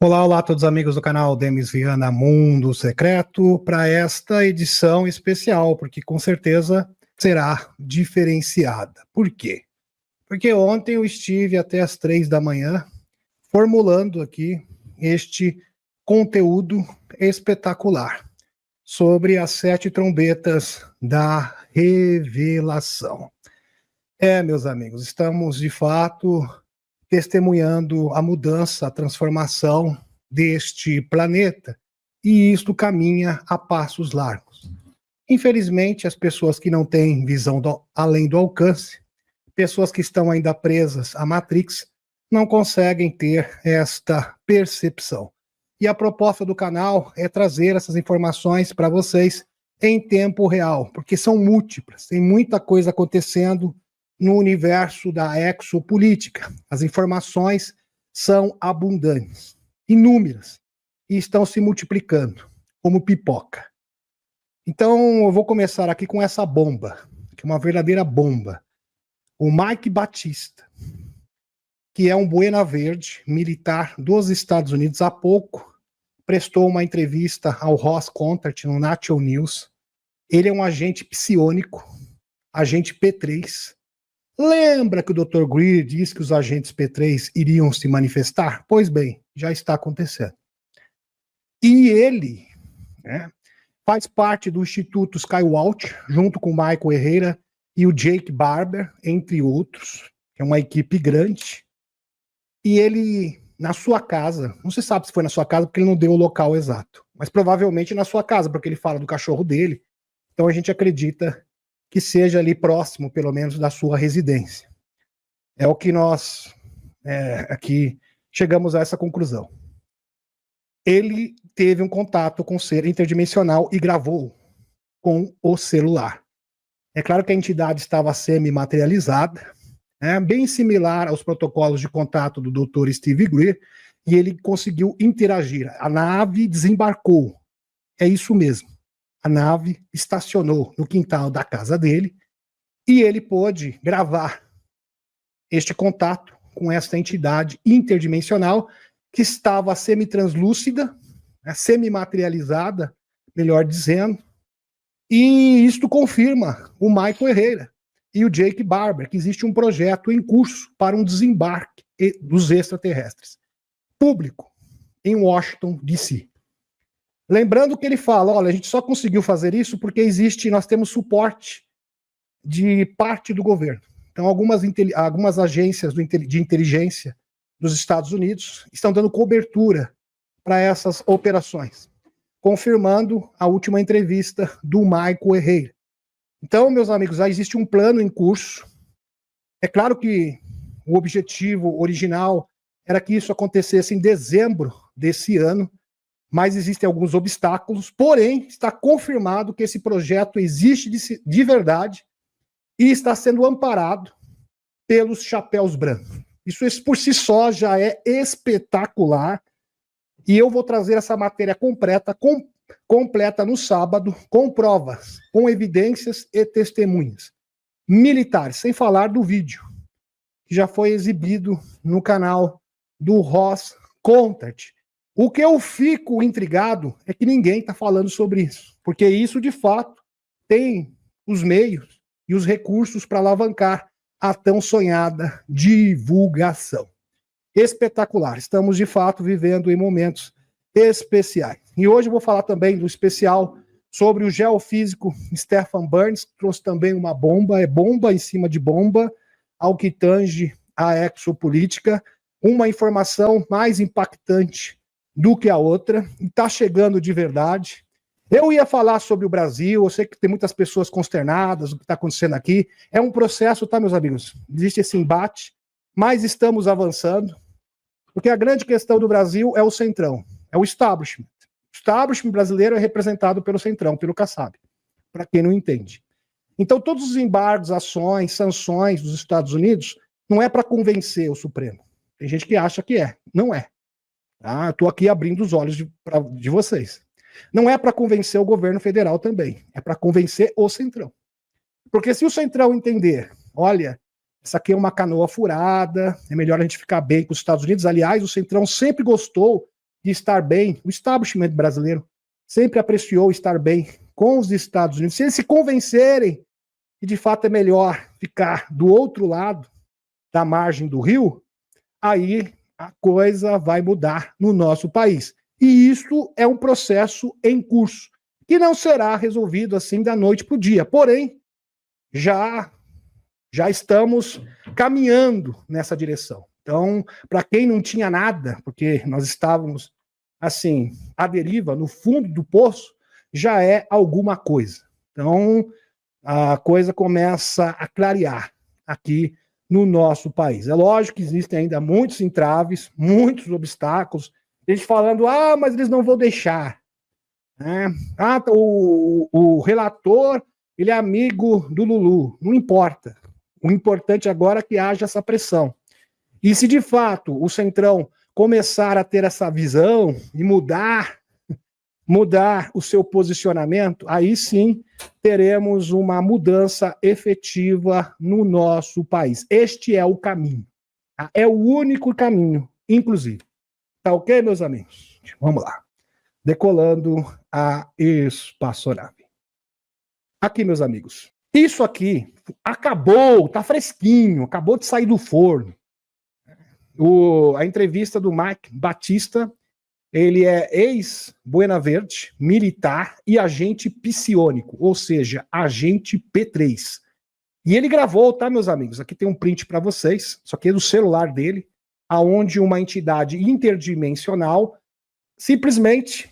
Olá, olá a todos os amigos do canal Demis Viana Mundo Secreto para esta edição especial, porque com certeza será diferenciada. Por quê? Porque ontem eu estive até as 3 da manhã formulando aqui este conteúdo espetacular sobre as 7 trombetas da revelação. Meus amigos, estamos de fato testemunhando a mudança, a transformação deste planeta, e isto caminha a passos largos. Infelizmente, as pessoas que não têm visão além do alcance, pessoas que estão ainda presas à Matrix, não conseguem ter esta percepção. E a proposta do canal é trazer essas informações para vocês em tempo real, porque são múltiplas, tem muita coisa acontecendo no universo da exopolítica. As informações são abundantes, inúmeras, e estão se multiplicando, como pipoca. Então, eu vou começar aqui com essa bomba, que é uma verdadeira bomba. O Mike Batista, que é um Buena Verde, militar dos Estados Unidos, há pouco prestou uma entrevista ao Ross Contart no National News. Ele é um agente psiônico, agente P3, Lembra que o Dr. Greer disse que os agentes P3 iriam se manifestar? Pois bem, já está acontecendo. E ele faz parte do Instituto Skywatch, junto com o Michael Herrera e o Jake Barber, entre outros, que é uma equipe grande. E ele, na sua casa, não se sabe se foi na sua casa, porque ele não deu o local exato, mas provavelmente na sua casa, porque ele fala do cachorro dele. Então a gente acredita que seja ali próximo, pelo menos, da sua residência. É o que nós aqui chegamos a essa conclusão. Ele teve um contato com o ser interdimensional e gravou com o celular. É claro que a entidade estava semi-materializada, bem similar aos protocolos de contato do Dr. Steve Greer, e ele conseguiu interagir. A nave desembarcou. É isso mesmo. A nave estacionou no quintal da casa dele e ele pôde gravar este contato com essa entidade interdimensional que estava semi-translúcida, semi-materializada, melhor dizendo, e isto confirma o Michael Herrera e o Jake Barber, que existe um projeto em curso para um desembarque dos extraterrestres, público, em Washington, D.C. Lembrando que ele fala, olha, a gente só conseguiu fazer isso porque nós temos suporte de parte do governo. Então, algumas agências de inteligência dos Estados Unidos estão dando cobertura para essas operações, confirmando a última entrevista do Michael Herrera. Então, meus amigos, já existe um plano em curso. É claro que o objetivo original era que isso acontecesse em dezembro desse ano, mas existem alguns obstáculos, porém, está confirmado que esse projeto existe de verdade e está sendo amparado pelos chapéus brancos. Isso por si só já é espetacular, e eu vou trazer essa matéria completa no sábado, com provas, com evidências e testemunhas militares, sem falar do vídeo, que já foi exibido no canal do Ross Contart. O que eu fico intrigado é que ninguém está falando sobre isso, porque isso, de fato, tem os meios e os recursos para alavancar a tão sonhada divulgação. Espetacular. Estamos, de fato, vivendo em momentos especiais. E hoje eu vou falar também do especial sobre o geofísico Stephen Burns, que trouxe também uma bomba, é bomba em cima de bomba, ao que tange a exopolítica, uma informação mais impactante do que a outra, e está chegando de verdade. Eu ia falar sobre o Brasil, eu sei que tem muitas pessoas consternadas do que está acontecendo aqui. É um processo, tá, meus amigos? Existe esse embate, mas estamos avançando, porque a grande questão do Brasil é o Centrão, é o establishment. O establishment brasileiro é representado pelo Centrão, pelo Kassab, para quem não entende. Então, todos os embargos, ações, sanções dos Estados Unidos não é para convencer o Supremo. Tem gente que acha que é, não é. Ah, estou aqui abrindo os olhos de vocês. Não é para convencer o governo federal também, é para convencer o Centrão. Porque se o Centrão entender, olha, essa aqui é uma canoa furada, é melhor a gente ficar bem com os Estados Unidos. Aliás, o Centrão sempre gostou de estar bem, o establishment brasileiro sempre apreciou estar bem com os Estados Unidos. Se eles se convencerem que de fato é melhor ficar do outro lado da margem do rio, aí a coisa vai mudar no nosso país. E isso é um processo em curso, que não será resolvido assim da noite para o dia. Porém, já estamos caminhando nessa direção. Então, para quem não tinha nada, porque nós estávamos assim, à deriva, no fundo do poço, já é alguma coisa. Então, a coisa começa a clarear aqui no nosso país. É lógico que existem ainda muitos entraves, muitos obstáculos, gente falando, mas eles não vão deixar. Né? O relator, ele é amigo do Lulu. Não importa. O importante agora é que haja essa pressão. E se de fato o Centrão começar a ter essa visão e mudar o seu posicionamento, aí sim teremos uma mudança efetiva no nosso país. Este é o caminho. Tá? É o único caminho, inclusive. Tá ok, meus amigos? Vamos lá. Decolando a espaçonave. Aqui, meus amigos. Isso aqui acabou, tá fresquinho, acabou de sair do forno. A entrevista do Mike Batista, ele é ex-Buena Verde, militar e agente psiônico, ou seja, agente P3. E ele gravou, tá, meus amigos? Aqui tem um print para vocês, isso aqui é do celular dele, aonde uma entidade interdimensional simplesmente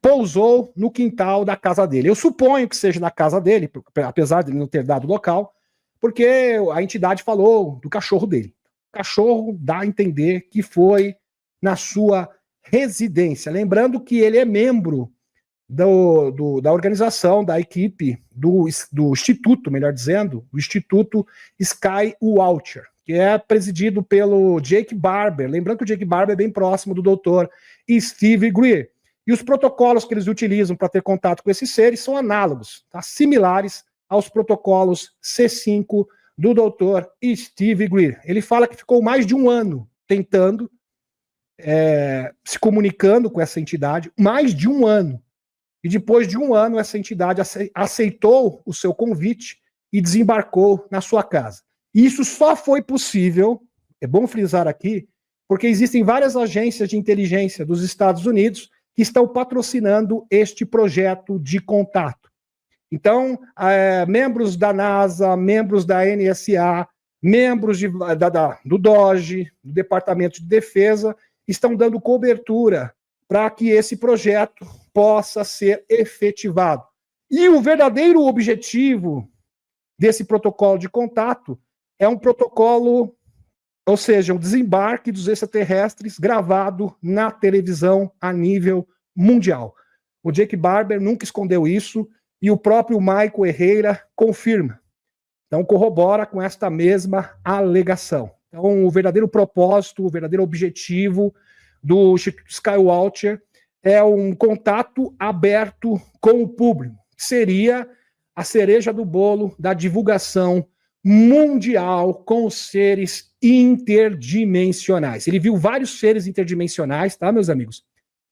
pousou no quintal da casa dele. Eu suponho que seja na casa dele, apesar de ele não ter dado local, porque a entidade falou do cachorro dele. O cachorro dá a entender que foi na sua residência. Lembrando que ele é membro da organização, da equipe, do instituto, melhor dizendo, do Instituto Skywatcher, que é presidido pelo Jake Barber. Lembrando que o Jake Barber é bem próximo do doutor Steve Greer. E os protocolos que eles utilizam para ter contato com esses seres são análogos, tá? Similares aos protocolos C5 do doutor Steve Greer. Ele fala que ficou mais de um ano tentando, se comunicando com essa entidade, mais de um ano. E depois de um ano, essa entidade aceitou o seu convite e desembarcou na sua casa. E isso só foi possível, é bom frisar aqui, porque existem várias agências de inteligência dos Estados Unidos que estão patrocinando este projeto de contato. Então, membros da NASA, membros da NSA, membros do DOGE, do Departamento de Defesa, estão dando cobertura para que esse projeto possa ser efetivado. E o verdadeiro objetivo desse protocolo de contato é um protocolo, ou seja, um desembarque dos extraterrestres gravado na televisão a nível mundial. O Jake Barber nunca escondeu isso e o próprio Michael Herrera confirma. Então, corrobora com esta mesma alegação. Então, o verdadeiro propósito, o verdadeiro objetivo do Instituto Skywatcher é um contato aberto com o público, que seria a cereja do bolo da divulgação mundial com os seres interdimensionais. Ele viu vários seres interdimensionais, tá, meus amigos?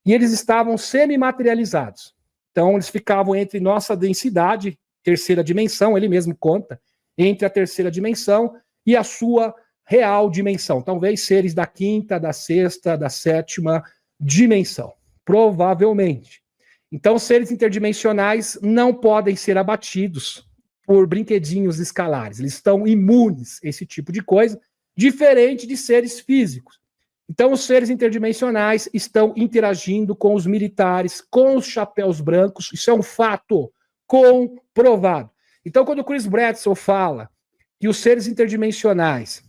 E eles estavam semi-materializados. Então, eles ficavam entre nossa densidade, terceira dimensão, ele mesmo conta, entre a terceira dimensão e a sua real dimensão. Talvez seres da quinta, da sexta, da sétima dimensão. Provavelmente. Então, seres interdimensionais não podem ser abatidos por brinquedinhos escalares. Eles estão imunes a esse tipo de coisa, diferente de seres físicos. Então, os seres interdimensionais estão interagindo com os militares, com os chapéus brancos. Isso é um fato comprovado. Então, quando o Chris Bradson fala que os seres interdimensionais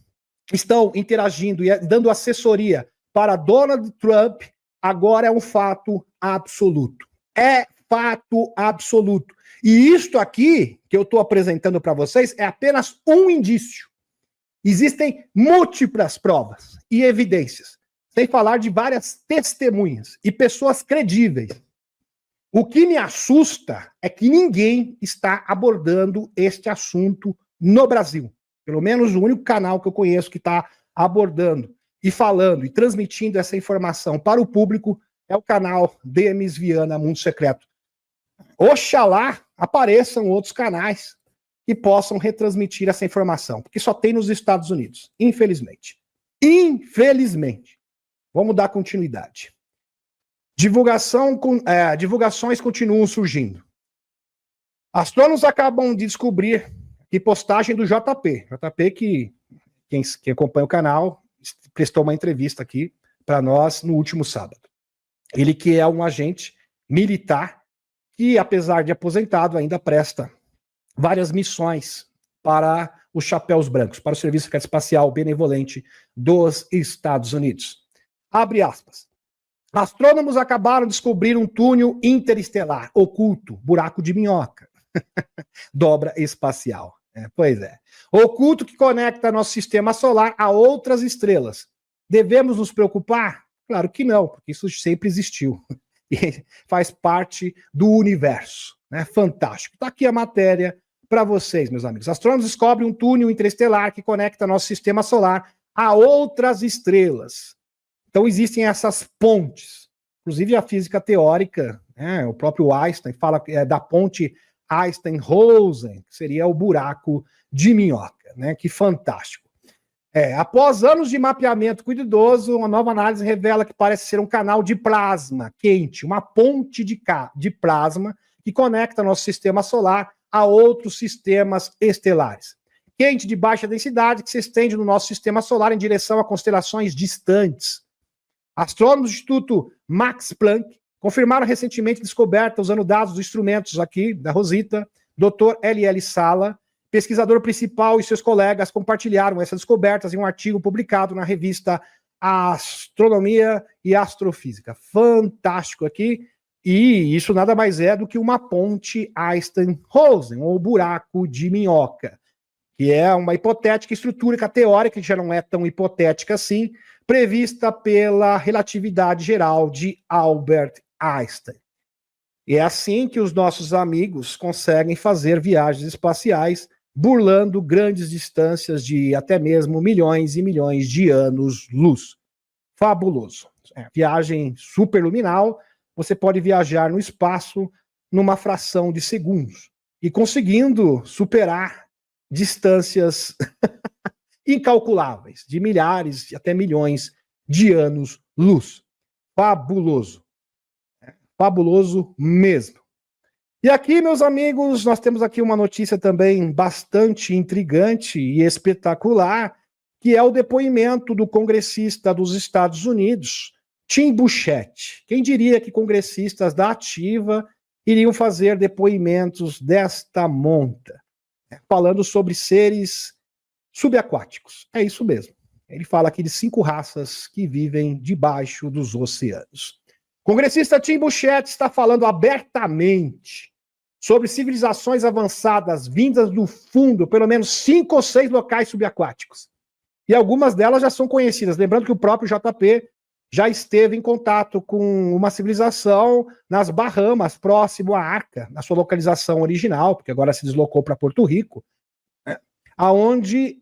estão interagindo e dando assessoria para Donald Trump, agora é um fato absoluto. É fato absoluto. E isto aqui, que eu estou apresentando para vocês, é apenas um indício. Existem múltiplas provas e evidências, sem falar de várias testemunhas e pessoas credíveis. O que me assusta é que ninguém está abordando este assunto no Brasil. Pelo menos o único canal que eu conheço que está abordando e falando e transmitindo essa informação para o público é o canal Demis Viana Mundo Secreto. Oxalá apareçam outros canais que possam retransmitir essa informação, porque só tem nos Estados Unidos, infelizmente. Infelizmente. Vamos dar continuidade. Divulgações continuam surgindo. Astrônomos acabam de descobrir que postagem do JP. JP, que quem acompanha o canal, prestou uma entrevista aqui para nós no último sábado. Ele que é um agente militar que, apesar de aposentado, ainda presta várias missões para os Chapéus Brancos, para o Serviço Secreto Espacial Benevolente dos Estados Unidos. Abre aspas. Astrônomos acabaram de descobrir um túnel interestelar oculto, buraco de minhoca, dobra espacial. Pois é. Oculto que conecta nosso sistema solar a outras estrelas. Devemos nos preocupar? Claro que não, porque isso sempre existiu. E faz parte do universo. Né? Fantástico. Está aqui a matéria para vocês, meus amigos. Astrônomos descobrem um túnel interestelar que conecta nosso sistema solar a outras estrelas. Então existem essas pontes. Inclusive a física teórica, o próprio Einstein fala da ponte Einstein-Rosen, que seria o buraco de minhoca. Né? Que fantástico. Após anos de mapeamento cuidadoso, uma nova análise revela que parece ser um canal de plasma quente, uma ponte de plasma que conecta nosso sistema solar a outros sistemas estelares. Quente de baixa densidade que se estende no nosso sistema solar em direção a constelações distantes. Astrônomos do Instituto Max Planck confirmaram recentemente a descoberta usando dados dos instrumentos aqui da Rosita. Dr. L.L. Sala, pesquisador principal, e seus colegas compartilharam essas descobertas em um artigo publicado na revista Astronomia e Astrofísica. Fantástico aqui. E isso nada mais é do que uma ponte Einstein-Rosen, ou buraco de minhoca, que é uma hipotética estrutura teórica, que já não é tão hipotética assim, prevista pela relatividade geral de Albert Einstein. E é assim que os nossos amigos conseguem fazer viagens espaciais, burlando grandes distâncias de até mesmo milhões e milhões de anos-luz. Fabuloso. Viagem superluminal, você pode viajar no espaço numa fração de segundos e conseguindo superar distâncias incalculáveis, de milhares até milhões de anos-luz. Fabuloso. Fabuloso mesmo. E aqui, meus amigos, nós temos aqui uma notícia também bastante intrigante e espetacular, que é o depoimento do congressista dos Estados Unidos, Tim Burchett. Quem diria que congressistas da ativa iriam fazer depoimentos desta monta, falando sobre seres subaquáticos. É isso mesmo. Ele fala aqui de 5 raças que vivem debaixo dos oceanos. O congressista Tim Burchett está falando abertamente sobre civilizações avançadas vindas do fundo, pelo menos 5 ou 6 locais subaquáticos. E algumas delas já são conhecidas. Lembrando que o próprio JP já esteve em contato com uma civilização nas Bahamas, próximo à Arca, na sua localização original, porque agora se deslocou para Porto Rico, aonde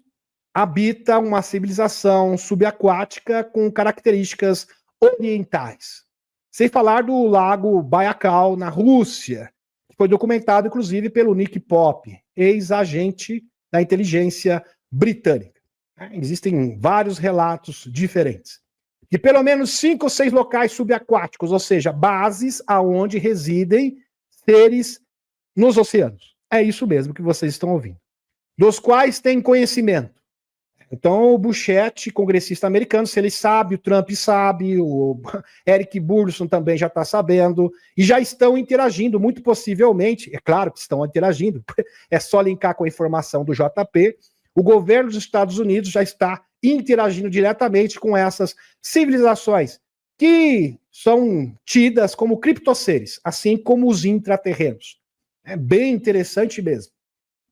habita uma civilização subaquática com características orientais. Sem falar do Lago Baikal, na Rússia, que foi documentado, inclusive, pelo Nick Pop, ex-agente da inteligência britânica. Existem vários relatos diferentes. De pelo menos 5 ou 6 locais subaquáticos, ou seja, bases aonde residem seres nos oceanos. É isso mesmo que vocês estão ouvindo. Dos quais têm conhecimento. Então, o Burchett, congressista americano, se ele sabe, o Trump sabe, o Eric Burson também já está sabendo, e já estão interagindo, muito possivelmente, é claro que estão interagindo, é só linkar com a informação do JP, o governo dos Estados Unidos já está interagindo diretamente com essas civilizações que são tidas como criptoseres, assim como os intraterrenos. É bem interessante mesmo.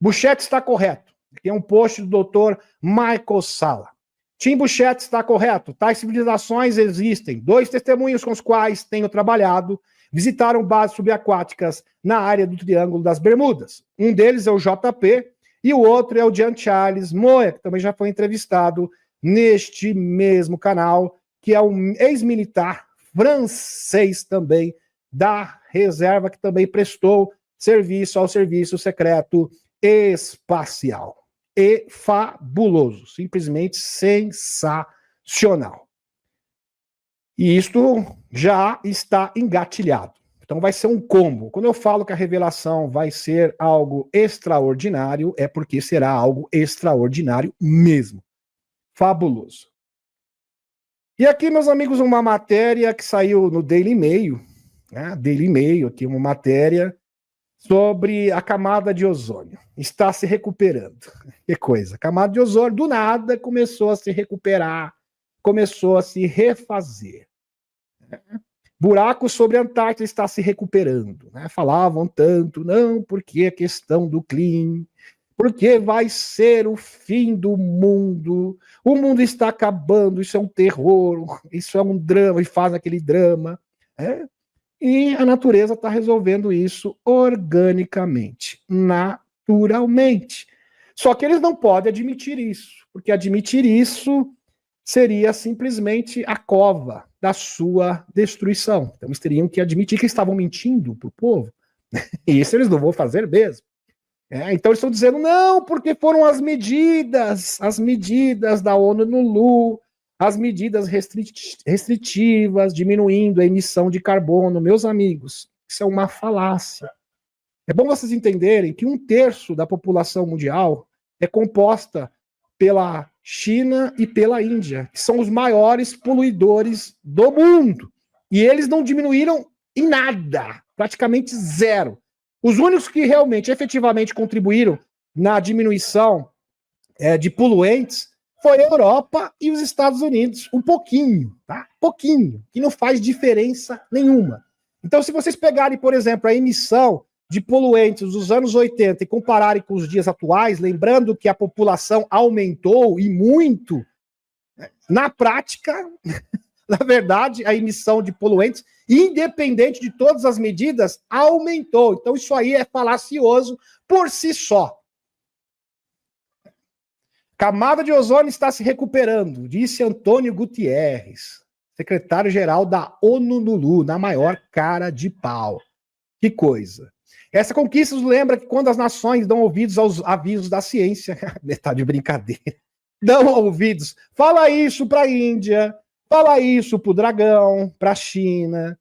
Burchett está correto. Aqui é um post do Dr. Michael Sala. Tim Burchett está correto. Tais civilizações existem. 2 testemunhos com os quais tenho trabalhado visitaram bases subaquáticas na área do Triângulo das Bermudas. Um deles é o JP e o outro é o Jean Charles Moya, que também já foi entrevistado neste mesmo canal, que é um ex-militar francês também da reserva, que também prestou serviço ao serviço secreto espacial. E fabuloso, simplesmente sensacional. E isto já está engatilhado. Então vai ser um combo. Quando eu falo que a revelação vai ser algo extraordinário, é porque será algo extraordinário mesmo. Fabuloso. E aqui, meus amigos, uma matéria que saiu no Daily Mail, né? Daily Mail, aqui uma matéria sobre a camada de ozônio. Está se recuperando. Que coisa. A camada de ozônio, do nada, começou a se recuperar, começou a se refazer. Buraco sobre a Antártida está se recuperando. Né? Falavam tanto, não, porque a questão do clima, porque vai ser o fim do mundo, o mundo está acabando, isso é um terror, isso é um drama, e faz aquele drama. E a natureza está resolvendo isso organicamente, naturalmente. Só que eles não podem admitir isso, porque admitir isso seria simplesmente a cova da sua destruição. Então eles teriam que admitir que estavam mentindo para o povo. E isso eles não vão fazer mesmo. Então eles estão dizendo, não, porque foram as medidas da ONU, as medidas restritivas, diminuindo a emissão de carbono. Meus amigos, isso é uma falácia. É bom vocês entenderem que 1/3 da população mundial é composta pela China e pela Índia, que são os maiores poluidores do mundo. E eles não diminuíram em nada, praticamente zero. Os únicos que realmente, efetivamente contribuíram na diminuição de poluentes foi a Europa e os Estados Unidos. Um pouquinho, tá? Pouquinho, que não faz diferença nenhuma. Então, se vocês pegarem, por exemplo, a emissão de poluentes dos anos 80 e compararem com os dias atuais, lembrando que a população aumentou e muito, na prática, na verdade, a emissão de poluentes, independente de todas as medidas, aumentou. Então, isso aí é falacioso por si só. Camada de ozônio está se recuperando, disse Antônio Gutierrez, secretário-geral da ONU, na maior cara de pau. Que coisa. Essa conquista nos lembra que quando as nações dão ouvidos aos avisos da ciência, metade de brincadeira, dão ouvidos, fala isso para a Índia, fala isso para o Dragão, para a China.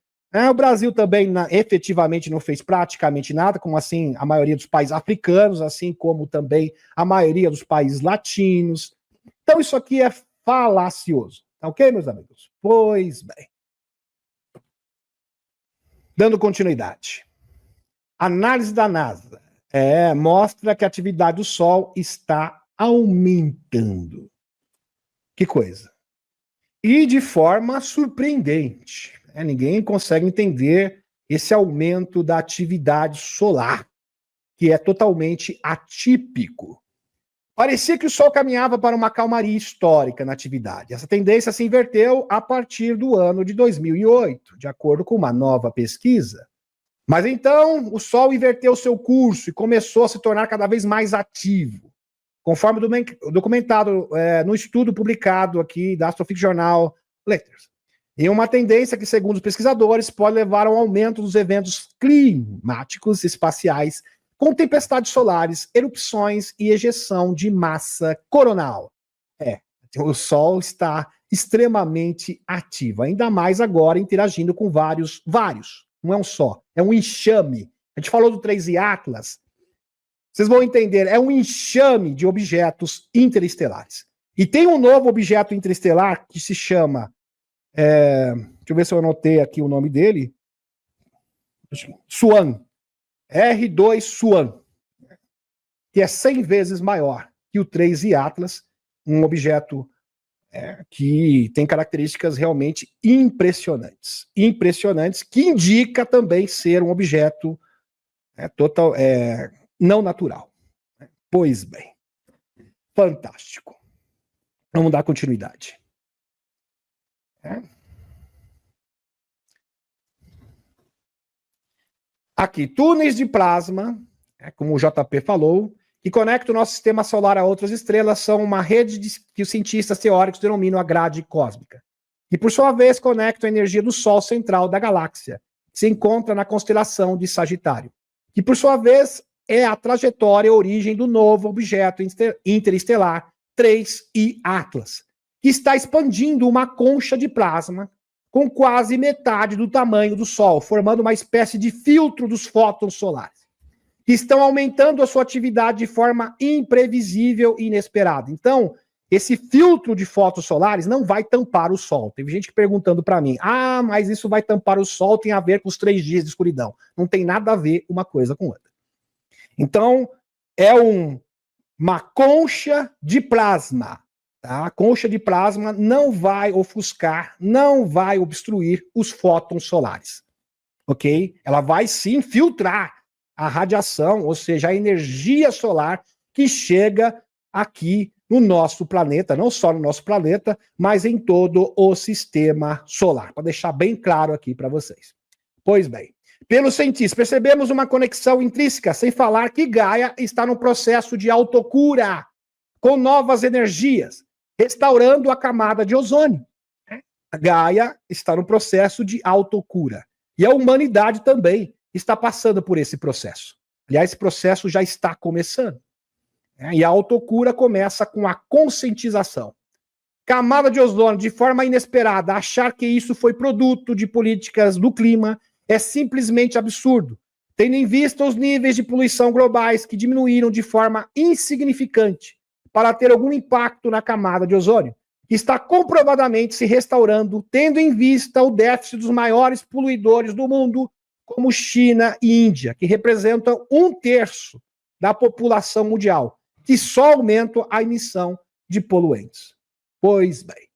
O Brasil também efetivamente não fez praticamente nada, como assim a maioria dos países africanos, assim como também a maioria dos países latinos. Então isso aqui é falacioso. Tá ok, meus amigos? Pois bem. Dando continuidade. Análise da NASA mostra que a atividade do Sol está aumentando. Que coisa. E de forma surpreendente. Ninguém consegue entender esse aumento da atividade solar, que é totalmente atípico. Parecia que o Sol caminhava para uma calmaria histórica na atividade. Essa tendência se inverteu a partir do ano de 2008, de acordo com uma nova pesquisa. Mas então o Sol inverteu seu curso e começou a se tornar cada vez mais ativo, conforme documentado no estudo publicado aqui da Astrophysics Journal Letters. E uma tendência que, segundo os pesquisadores, pode levar ao aumento dos eventos climáticos espaciais, com tempestades solares, erupções e ejeção de massa coronal. O Sol está extremamente ativo, ainda mais agora interagindo com vários, não é um só, é um enxame. A gente falou do 3I Atlas, vocês vão entender, é um enxame de objetos interestelares. E tem um novo objeto interestelar que se chama, deixa eu ver se eu anotei aqui o nome dele, Swan, R2 Swan, que é 100 vezes maior que o 3I Atlas, um objeto que tem características realmente impressionantes, que indica também ser um objeto não natural. Pois bem, fantástico. Vamos dar continuidade. Aqui, túneis de plasma, como o JP falou, que conecta o nosso sistema solar a outras estrelas, são uma rede que os cientistas teóricos denominam a grade cósmica. que por sua vez conectam a energia do Sol central da galáxia, que se encontra na constelação de Sagitário, que por sua vez é a trajetória e origem do novo objeto interestelar 3I Atlas, que está expandindo uma concha de plasma com quase metade do tamanho do Sol, formando uma espécie de filtro dos fótons solares, que estão aumentando a sua atividade de forma imprevisível e inesperada. Então, esse filtro de fótons solares não vai tampar o Sol. Teve gente perguntando para mim, mas isso vai tampar o Sol, tem a ver com os 3 dias de escuridão. Não tem nada a ver uma coisa com outra. Então, é uma concha de plasma. Tá? A concha de plasma não vai ofuscar, não vai obstruir os fótons solares. Ok? Ela vai sim filtrar a radiação, ou seja, a energia solar que chega aqui no nosso planeta, não só no nosso planeta, mas em todo o sistema solar, para deixar bem claro aqui para vocês. Pois bem, pelos cientistas, percebemos uma conexão intrínseca, sem falar que Gaia está no processo de autocura, com novas energias, restaurando a camada de ozônio. A Gaia está no processo de autocura. E a humanidade também está passando por esse processo. Aliás, esse processo já está começando. E a autocura começa com a conscientização. Camada de ozônio, de forma inesperada, achar que isso foi produto de políticas do clima é simplesmente absurdo, tendo em vista os níveis de poluição globais que diminuíram de forma insignificante para ter algum impacto na camada de ozônio, que está comprovadamente se restaurando, tendo em vista o déficit dos maiores poluidores do mundo, como China e Índia, que representam 1/3 da população mundial, que só aumentam a emissão de poluentes. Pois bem,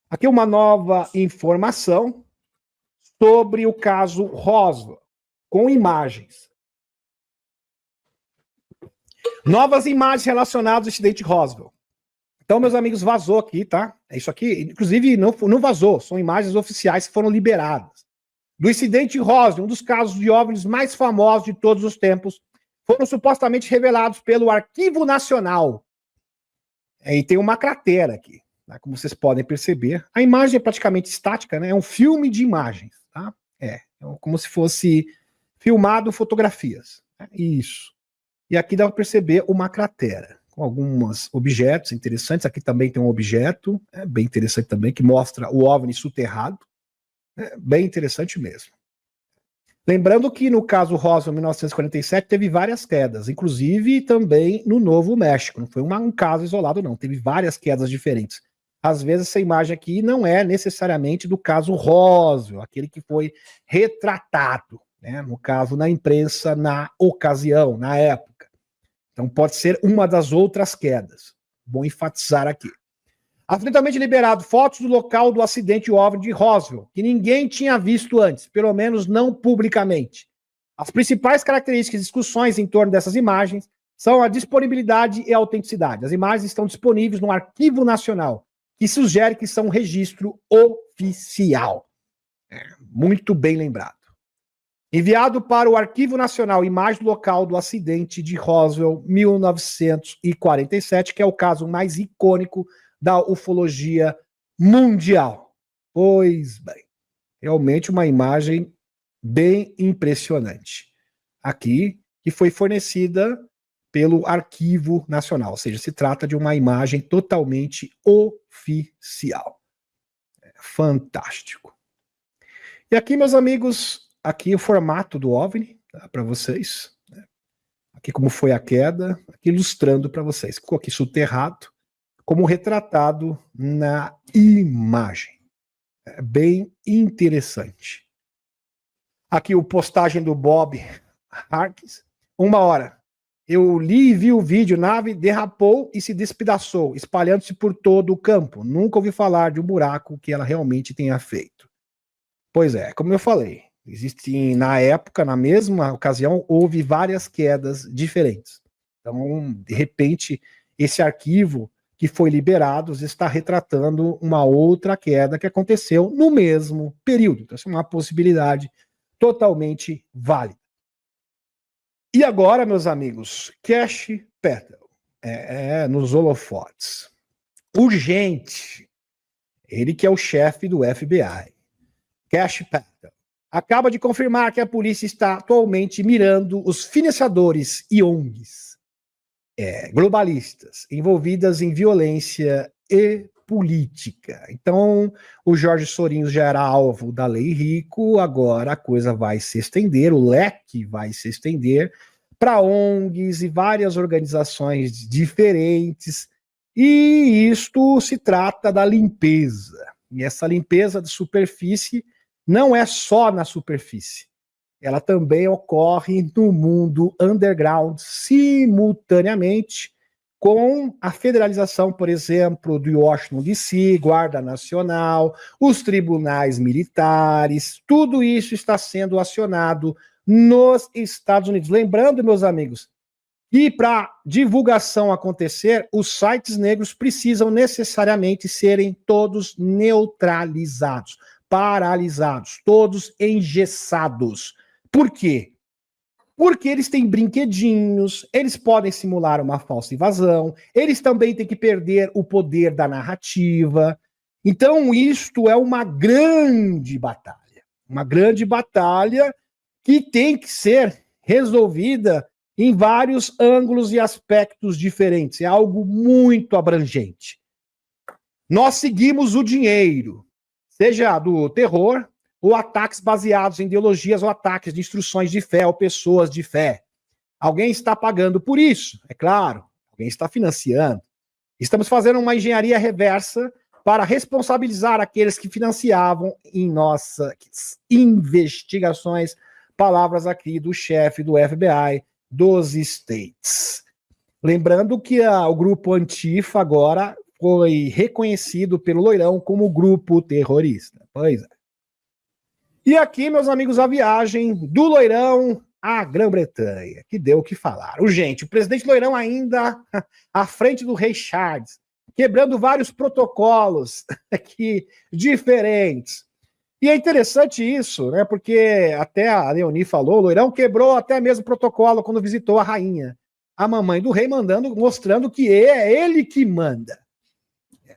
aqui uma nova informação sobre o caso Roswell, com imagens. Novas imagens relacionadas ao incidente Roswell. Então, meus amigos, vazou aqui, tá? É isso aqui, inclusive não vazou, são imagens oficiais que foram liberadas. Do incidente Roswell, um dos casos de OVNIs mais famosos de todos os tempos, foram supostamente revelados pelo Arquivo Nacional. E tem uma cratera aqui, tá? Como vocês podem perceber. A imagem é praticamente estática, né? É um filme de imagens, tá? É como se fosse filmado fotografias. Né? Isso. E aqui dá para perceber uma cratera, com alguns objetos interessantes. Aqui também tem um objeto, bem interessante também, que mostra o OVNI soterrado. Bem interessante mesmo. Lembrando que no caso Roswell, 1947, teve várias quedas, inclusive também no Novo México. Não foi um caso isolado, não. Teve várias quedas diferentes. Às vezes essa imagem aqui não é necessariamente do caso Roswell, aquele que foi retratado, né, no caso na imprensa, na ocasião, na época. Então pode ser uma das outras quedas. Bom enfatizar aqui. Acidentalmente liberado fotos do local do acidente OVNI de Roswell, que ninguém tinha visto antes, pelo menos não publicamente. As principais características e discussões em torno dessas imagens são a disponibilidade e a autenticidade. As imagens estão disponíveis no Arquivo Nacional, que sugere que são um registro oficial. Muito bem lembrado. Enviado para o Arquivo Nacional imagem do local do acidente de Roswell, 1947, que é o caso mais icônico da ufologia mundial. Pois bem, realmente uma imagem bem impressionante. Aqui, que foi fornecida pelo Arquivo Nacional, ou seja, se trata de uma imagem totalmente oficial. Fantástico. E aqui, meus amigos, aqui o formato do OVNI, tá, para vocês. Aqui como foi a queda, aqui ilustrando para vocês. Ficou aqui soterrado, como retratado na imagem. É bem interessante. Aqui o postagem do Bob Harkins. 1h. Eu li e vi o vídeo, nave derrapou e se despedaçou, espalhando-se por todo o campo. Nunca ouvi falar de um buraco que ela realmente tenha feito. Pois é, como eu falei, existe na época, na mesma ocasião, houve várias quedas diferentes. Então, de repente, esse arquivo que foi liberado está retratando uma outra queda que aconteceu no mesmo período. Então, essa é uma possibilidade totalmente válida. E agora, meus amigos, Cash Patel, nos holofotes. Urgente. Ele que é o chefe do FBI, Kash Patel, acaba de confirmar que a polícia está atualmente mirando os financiadores e ONGs globalistas envolvidas em violência e política. Então, o Jorge Sorinho já era alvo da Lei Rico, agora a coisa vai se estender, o leque vai se estender para ONGs e várias organizações diferentes, e isto se trata da limpeza. E essa limpeza de superfície não é só na superfície, ela também ocorre no mundo underground simultaneamente com a federalização, por exemplo, do Washington DC, Guarda Nacional, os tribunais militares, tudo isso está sendo acionado nos Estados Unidos. Lembrando, meus amigos, que para divulgação acontecer, os sites negros precisam necessariamente serem todos neutralizados, paralisados, todos engessados. Por quê? Porque eles têm brinquedinhos, eles podem simular uma falsa invasão, eles também têm que perder o poder da narrativa. Então, isto é uma grande batalha que tem que ser resolvida em vários ângulos e aspectos diferentes. É algo muito abrangente. Nós seguimos o dinheiro, seja do terror, ou ataques baseados em ideologias, ou ataques de instruções de fé, ou pessoas de fé. Alguém está pagando por isso, é claro. Alguém está financiando. Estamos fazendo uma engenharia reversa para responsabilizar aqueles que financiavam em nossas investigações. Palavras aqui do chefe do FBI dos States. Lembrando que o grupo Antifa agora foi reconhecido pelo Loirão como grupo terrorista. Pois é. E aqui, meus amigos, a viagem do Loirão à Grã-Bretanha, que deu o que falar. Gente, o presidente Loirão ainda à frente do rei Charles, quebrando vários protocolos aqui diferentes. E é interessante isso, né? Porque até a Leonie falou, o Loirão quebrou até mesmo o protocolo quando visitou a rainha, a mamãe do rei, mostrando que é ele que manda.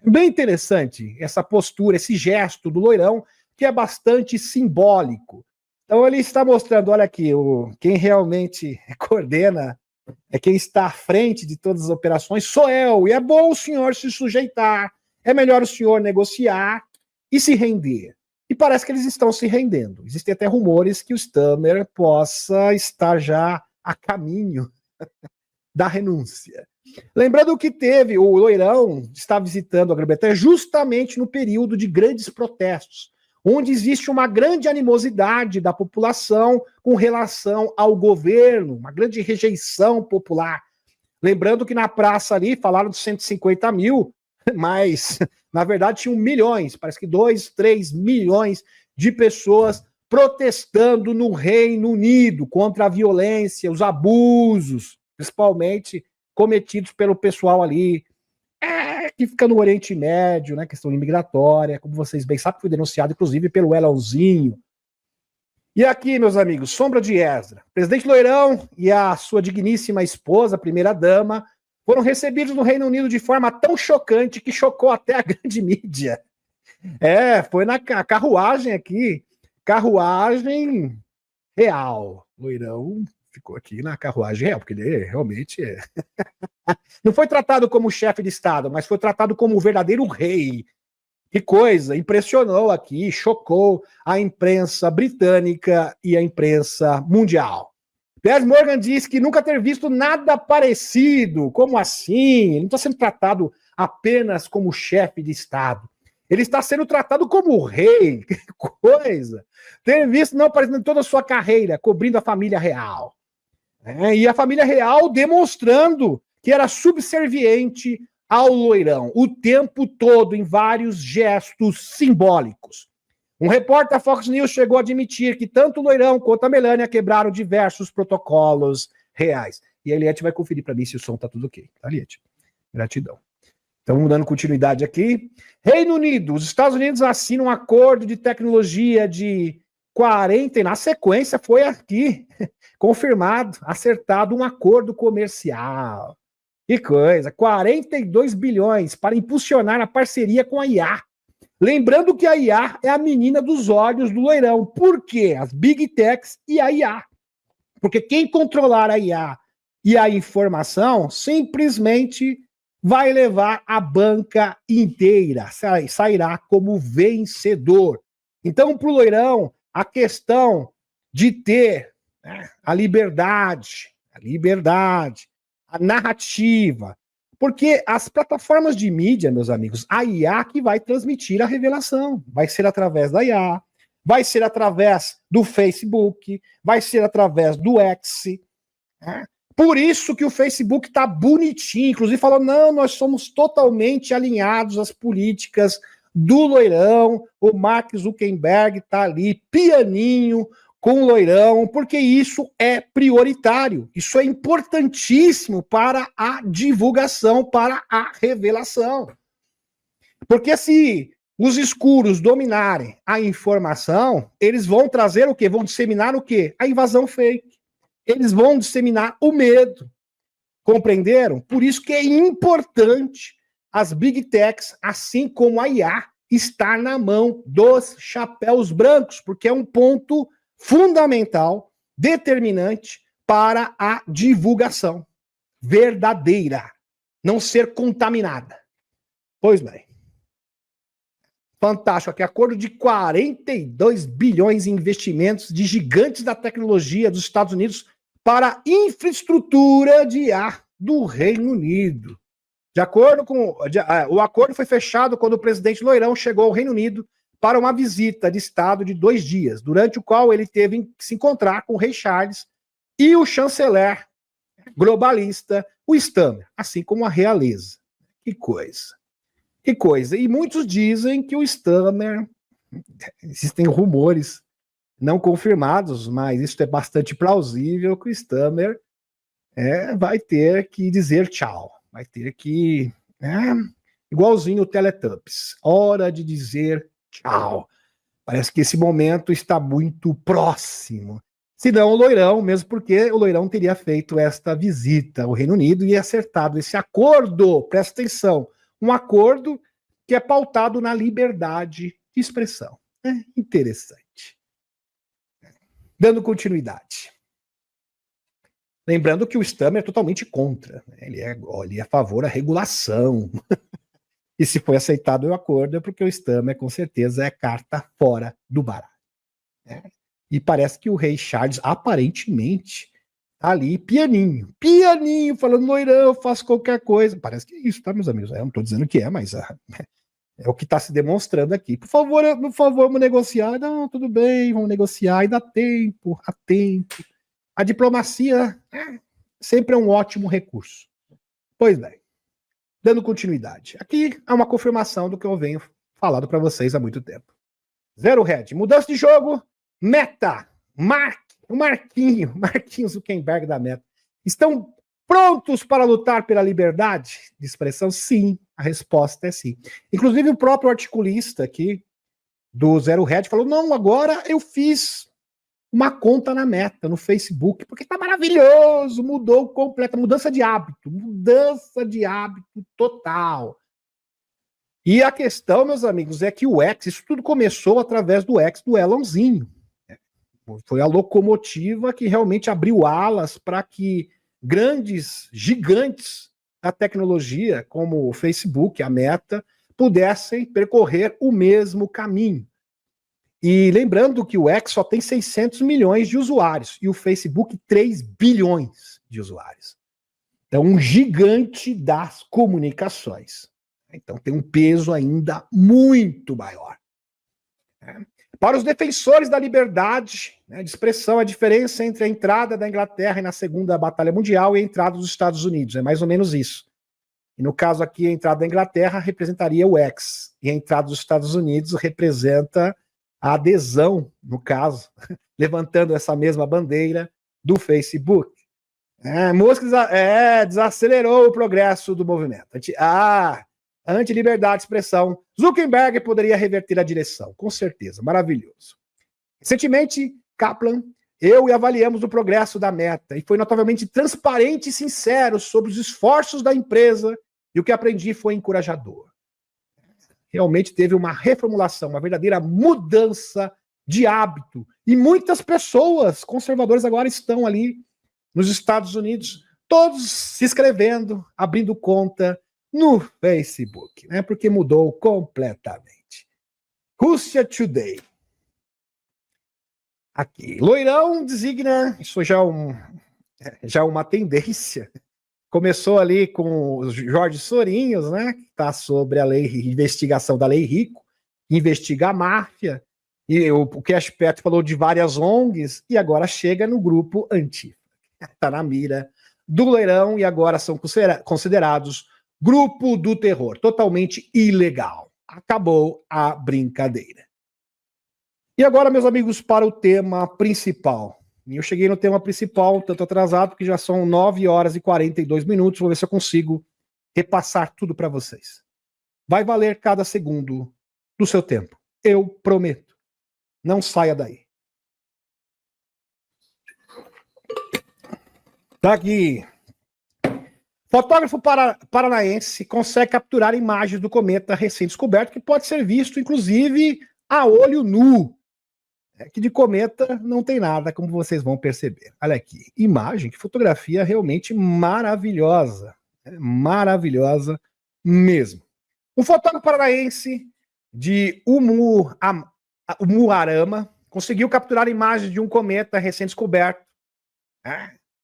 Bem interessante essa postura, esse gesto do Loirão, que é bastante simbólico. Então ele está mostrando, olha aqui, quem realmente coordena, quem está à frente de todas as operações, sou eu, e é bom o senhor se sujeitar, é melhor o senhor negociar e se render. E parece que eles estão se rendendo. Existem até rumores que o Stammer possa estar já a caminho da renúncia. Lembrando que o Loirão está visitando a Grã-Bretanha justamente no período de grandes protestos, onde existe uma grande animosidade da população com relação ao governo, uma grande rejeição popular. Lembrando que na praça ali falaram de 150 mil, mas na verdade tinham milhões, parece que 2, 3 milhões de pessoas protestando no Reino Unido contra a violência, os abusos, principalmente cometidos pelo pessoal ali que fica no Oriente Médio, né, questão imigratória, como vocês bem sabem, foi denunciado inclusive pelo Elãozinho. E aqui, meus amigos, sombra de Esdra. O presidente Loirão e a sua digníssima esposa, a primeira-dama, foram recebidos no Reino Unido de forma tão chocante que chocou até a grande mídia. Foi na carruagem aqui, carruagem real. Loirão ficou aqui na carruagem real, porque ele realmente não foi tratado como chefe de Estado, mas foi tratado como o verdadeiro rei. Que coisa, impressionou aqui, chocou a imprensa britânica e a imprensa mundial. Piers Morgan diz que nunca ter visto nada parecido. Como assim? Ele não está sendo tratado apenas como chefe de Estado. Ele está sendo tratado como rei. Que coisa! Ter visto não aparecendo em toda a sua carreira, cobrindo a família real. E a família real demonstrando que era subserviente ao Loirão o tempo todo em vários gestos simbólicos. Um repórter da Fox News chegou a admitir que tanto o Loirão quanto a Melania quebraram diversos protocolos reais. E a Eliette vai conferir para mim se o som está tudo ok. Tá, Eliette? Gratidão. Então, dando continuidade aqui. Reino Unido. Os Estados Unidos assinam um acordo de tecnologia de 40, e na sequência foi aqui confirmado, acertado um acordo comercial. Que coisa, 42 bilhões para impulsionar a parceria com a IA. Lembrando que a IA é a menina dos olhos do leilão. Por quê? As Big Techs e a IA. Porque quem controlar a IA e a informação simplesmente vai levar a banca inteira, sairá como vencedor. Então, para o leilão, a questão de ter, né, a liberdade, a narrativa, porque as plataformas de mídia, meus amigos, a IA que vai transmitir a revelação, vai ser através da IA, vai ser através do Facebook, vai ser através do X, né? Por isso que o Facebook está bonitinho, inclusive falou, não, nós somos totalmente alinhados às políticas do loirão, o Mark Zuckerberg está ali, pianinho, com o loirão, porque isso é prioritário, isso é importantíssimo para a divulgação, para a revelação. Porque se os escuros dominarem a informação, eles vão trazer o quê? Vão disseminar o quê? A invasão fake. Eles vão disseminar o medo. Compreenderam? Por isso que é importante as Big Techs, assim como a IA, estar na mão dos chapéus brancos, porque é um ponto fundamental, determinante para a divulgação verdadeira, não ser contaminada. Pois bem. Fantástico, aqui acordo de 42 bilhões em investimentos de gigantes da tecnologia dos Estados Unidos para infraestrutura de IA do Reino Unido. De acordo com o acordo foi fechado quando o presidente Loirão chegou ao Reino Unido para uma visita de Estado de 2 dias, durante o qual ele teve que se encontrar com o rei Charles e o chanceler globalista, o Stammer, assim como a realeza. Que coisa. Que coisa. E muitos dizem que o Stammer, existem rumores não confirmados, mas isso é bastante plausível, que o Stammer vai ter que dizer tchau. Vai ter que... igualzinho o Teletubbies. Hora de dizer tchau. Parece que esse momento está muito próximo. Se não, o Loirão, mesmo porque o Loirão teria feito esta visita ao Reino Unido e acertado esse acordo, presta atenção, um acordo que é pautado na liberdade de expressão. É interessante. Dando continuidade. Lembrando que o Stammer é totalmente contra. Ele é a favor da regulação. E se foi aceitado o acordo é porque o Stammer, com certeza, é carta fora do baralho. E parece que o rei Charles, aparentemente, tá ali pianinho, falando, Loirão, eu faço qualquer coisa. Parece que é isso, tá, meus amigos? Eu não tô dizendo que é, mas é o que está se demonstrando aqui. Por favor, vamos negociar. Não, tudo bem, vamos negociar. E dá tempo, há tempo. A diplomacia sempre é um ótimo recurso. Pois bem, dando continuidade. Aqui há uma confirmação do que eu venho falando para vocês há muito tempo. Zero Red, mudança de jogo, Meta, o Marquinhos Zuckerberg da Meta. Estão prontos para lutar pela liberdade de expressão? Sim, a resposta é sim. Inclusive o próprio articulista aqui do Zero Red falou, não, agora eu fiz uma conta na Meta, no Facebook, porque tá maravilhoso, mudou completa, mudança de hábito total. E a questão, meus amigos, é que o X, isso tudo começou através do X do Elonzinho. Foi a locomotiva que realmente abriu alas para que gigantes da tecnologia, como o Facebook, a Meta, pudessem percorrer o mesmo caminho. E lembrando que o X só tem 600 milhões de usuários e o Facebook 3 bilhões de usuários. Então, um gigante das comunicações. Então, tem um peso ainda muito maior. Para os defensores da liberdade de expressão, a diferença entre a entrada da Inglaterra na Segunda Batalha Mundial e a entrada dos Estados Unidos. É mais ou menos isso. E no caso aqui, a entrada da Inglaterra representaria o X. E a entrada dos Estados Unidos representa a adesão, no caso, levantando essa mesma bandeira do Facebook. Musk desacelerou o progresso do movimento. Anti-liberdade de expressão. Zuckerberg poderia reverter a direção, com certeza, maravilhoso. Recentemente, Kaplan, eu e avaliamos o progresso da Meta e foi notavelmente transparente e sincero sobre os esforços da empresa e o que aprendi foi encorajador. realmente teve uma reformulação, uma verdadeira mudança de hábito. E muitas pessoas conservadoras agora estão ali nos Estados Unidos, todos se inscrevendo, abrindo conta no Facebook, né? Porque mudou completamente. Russia Today. Aqui, Loirão designa, isso já é uma tendência. Começou ali com o Jorge Sorinhos, né? Que está sobre a investigação da Lei Rico, investiga a máfia, e o Cash Pet falou de várias ONGs, e agora chega no grupo Antifa. Está na mira do Loirão e agora são considerados grupo do terror, totalmente ilegal. Acabou a brincadeira. E agora, meus amigos, para o tema principal. Eu cheguei no tema principal, tanto atrasado, que já são 9 horas e 42 minutos. Vou ver se eu consigo repassar tudo para vocês. Vai valer cada segundo do seu tempo. Eu prometo. Não saia daí. Tá aqui. Fotógrafo paranaense consegue capturar imagens do cometa recém-descoberto, que pode ser visto, inclusive, a olho nu. É que de cometa não tem nada, como vocês vão perceber. Olha aqui, imagem, que fotografia realmente maravilhosa. Maravilhosa mesmo. Um fotógrafo paranaense de Umuarama conseguiu capturar imagens de um cometa recém-descoberto.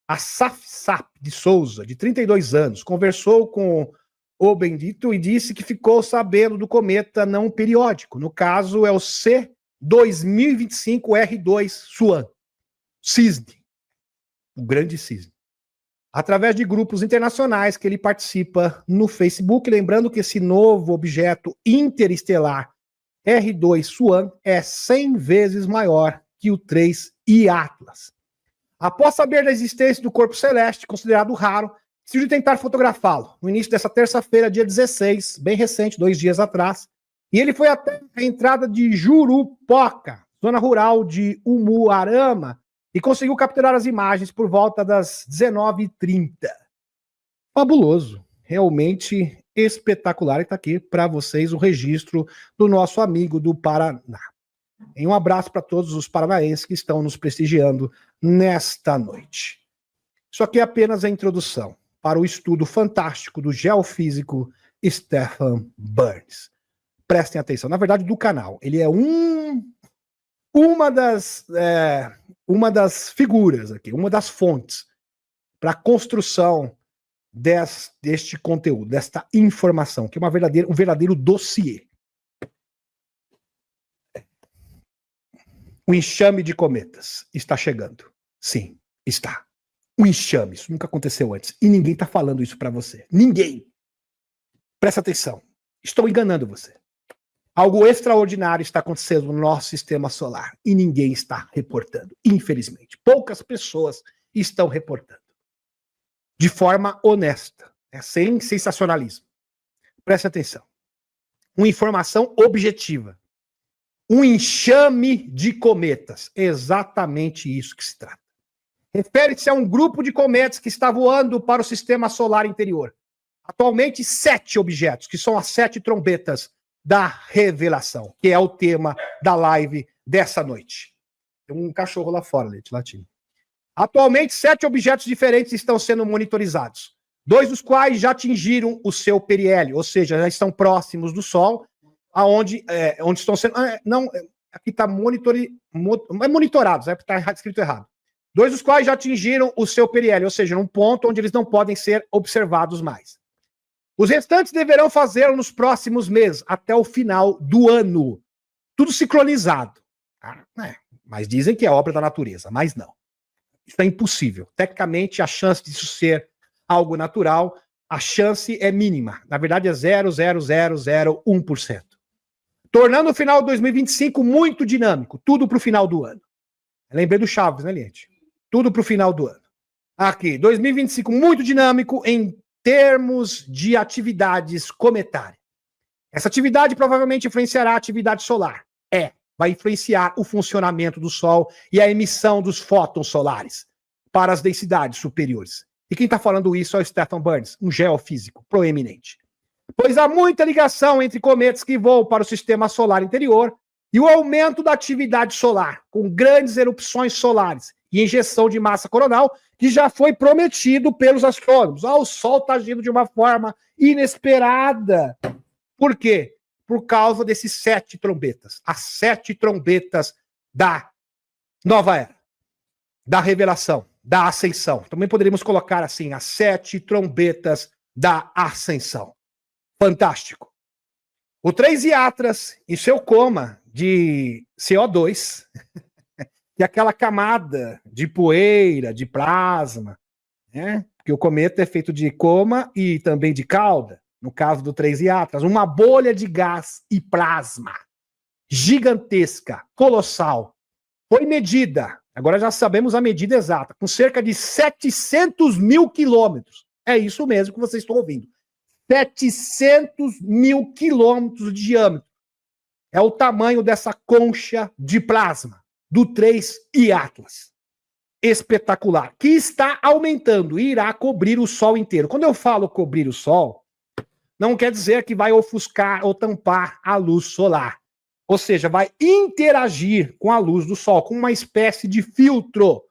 A Saf de Souza, de 32 anos, conversou com o Bendito e disse que ficou sabendo do cometa não periódico. No caso, é o C2025 R2 Swan, Cisne, o grande cisne. Através de grupos internacionais que ele participa no Facebook, lembrando que esse novo objeto interestelar R2 Swan é 100 vezes maior que o 3I Atlas. Após saber da existência do corpo celeste, considerado raro, decidiu tentar fotografá-lo no início dessa terça-feira, dia 16, bem recente, 2 dias atrás, e ele foi até a entrada de Jurupoca, zona rural de Umuarama, e conseguiu capturar as imagens por volta das 19h30. Fabuloso, realmente espetacular, e está aqui para vocês o registro do nosso amigo do Paraná. E um abraço para todos os paranaenses que estão nos prestigiando nesta noite. Isso aqui é apenas a introdução para o estudo fantástico do geofísico Stephen Burns. Prestem atenção, na verdade, do canal. Ele é uma das figuras aqui, uma das fontes para a construção deste conteúdo, desta informação, que é um verdadeiro dossiê. O enxame de cometas está chegando. Sim, está. Um enxame, isso nunca aconteceu antes. E ninguém está falando isso para você. Ninguém. Presta atenção. Estou enganando você. Algo extraordinário está acontecendo no nosso sistema solar e ninguém está reportando. Infelizmente. Poucas pessoas estão reportando. De forma honesta, sem sensacionalismo. Presta atenção. Uma informação objetiva. Um enxame de cometas. Exatamente isso que se trata. Refere-se a um grupo de cometas que está voando para o sistema solar interior. Atualmente, 7 objetos, que são as 7 trombetas da revelação, que é o tema da live dessa noite. Tem um cachorro lá fora, leite latino. Atualmente, 7 objetos diferentes estão sendo monitorizados. 2 dos quais já atingiram o seu periélio, ou seja, já estão próximos do Sol, onde estão sendo... aqui está monitorados, está escrito errado. 2 dos quais já atingiram o seu periélio, ou seja, num ponto onde eles não podem ser observados mais. Os restantes deverão fazê-lo nos próximos meses, até o final do ano. Tudo sincronizado. Mas dizem que é obra da natureza, mas não. Isso é impossível. Tecnicamente, a chance disso ser algo natural, a chance é mínima. Na verdade, é 0,0001%. Tornando o final de 2025 muito dinâmico. Tudo para o final do ano. Lembrei do Chaves, né, Liente? Tudo para o final do ano. Aqui, 2025 muito dinâmico em termos de atividades cometárias. Essa atividade provavelmente influenciará a atividade solar. Vai influenciar o funcionamento do Sol e a emissão dos fótons solares para as densidades superiores. E quem está falando isso é o Stephen Burns, um geofísico proeminente. pois há muita ligação entre cometas que voam para o sistema solar interior e o aumento da atividade solar, com grandes erupções solares e injeção de massa coronal, que já foi prometido pelos astrônomos. O Sol está agindo de uma forma inesperada. Por quê? Por causa desses 7 trombetas. As 7 trombetas da nova era, da revelação, da ascensão. Também poderíamos colocar assim, as 7 trombetas da ascensão. Fantástico. O 3 Iatras, em seu coma de CO2, que é aquela camada de poeira, de plasma, né? Porque o cometa é feito de coma e também de cauda, no caso do 3 Iatras, uma bolha de gás e plasma gigantesca, colossal, foi medida, agora já sabemos a medida exata, com cerca de 700 mil quilômetros. É isso mesmo que vocês estão ouvindo. 700 mil quilômetros de diâmetro. É o tamanho dessa concha de plasma do 3 Iatras. Espetacular. Que está aumentando e irá cobrir o Sol inteiro. Quando eu falo cobrir o Sol, não quer dizer que vai ofuscar ou tampar a luz solar. Ou seja, vai interagir com a luz do Sol, com uma espécie de filtro.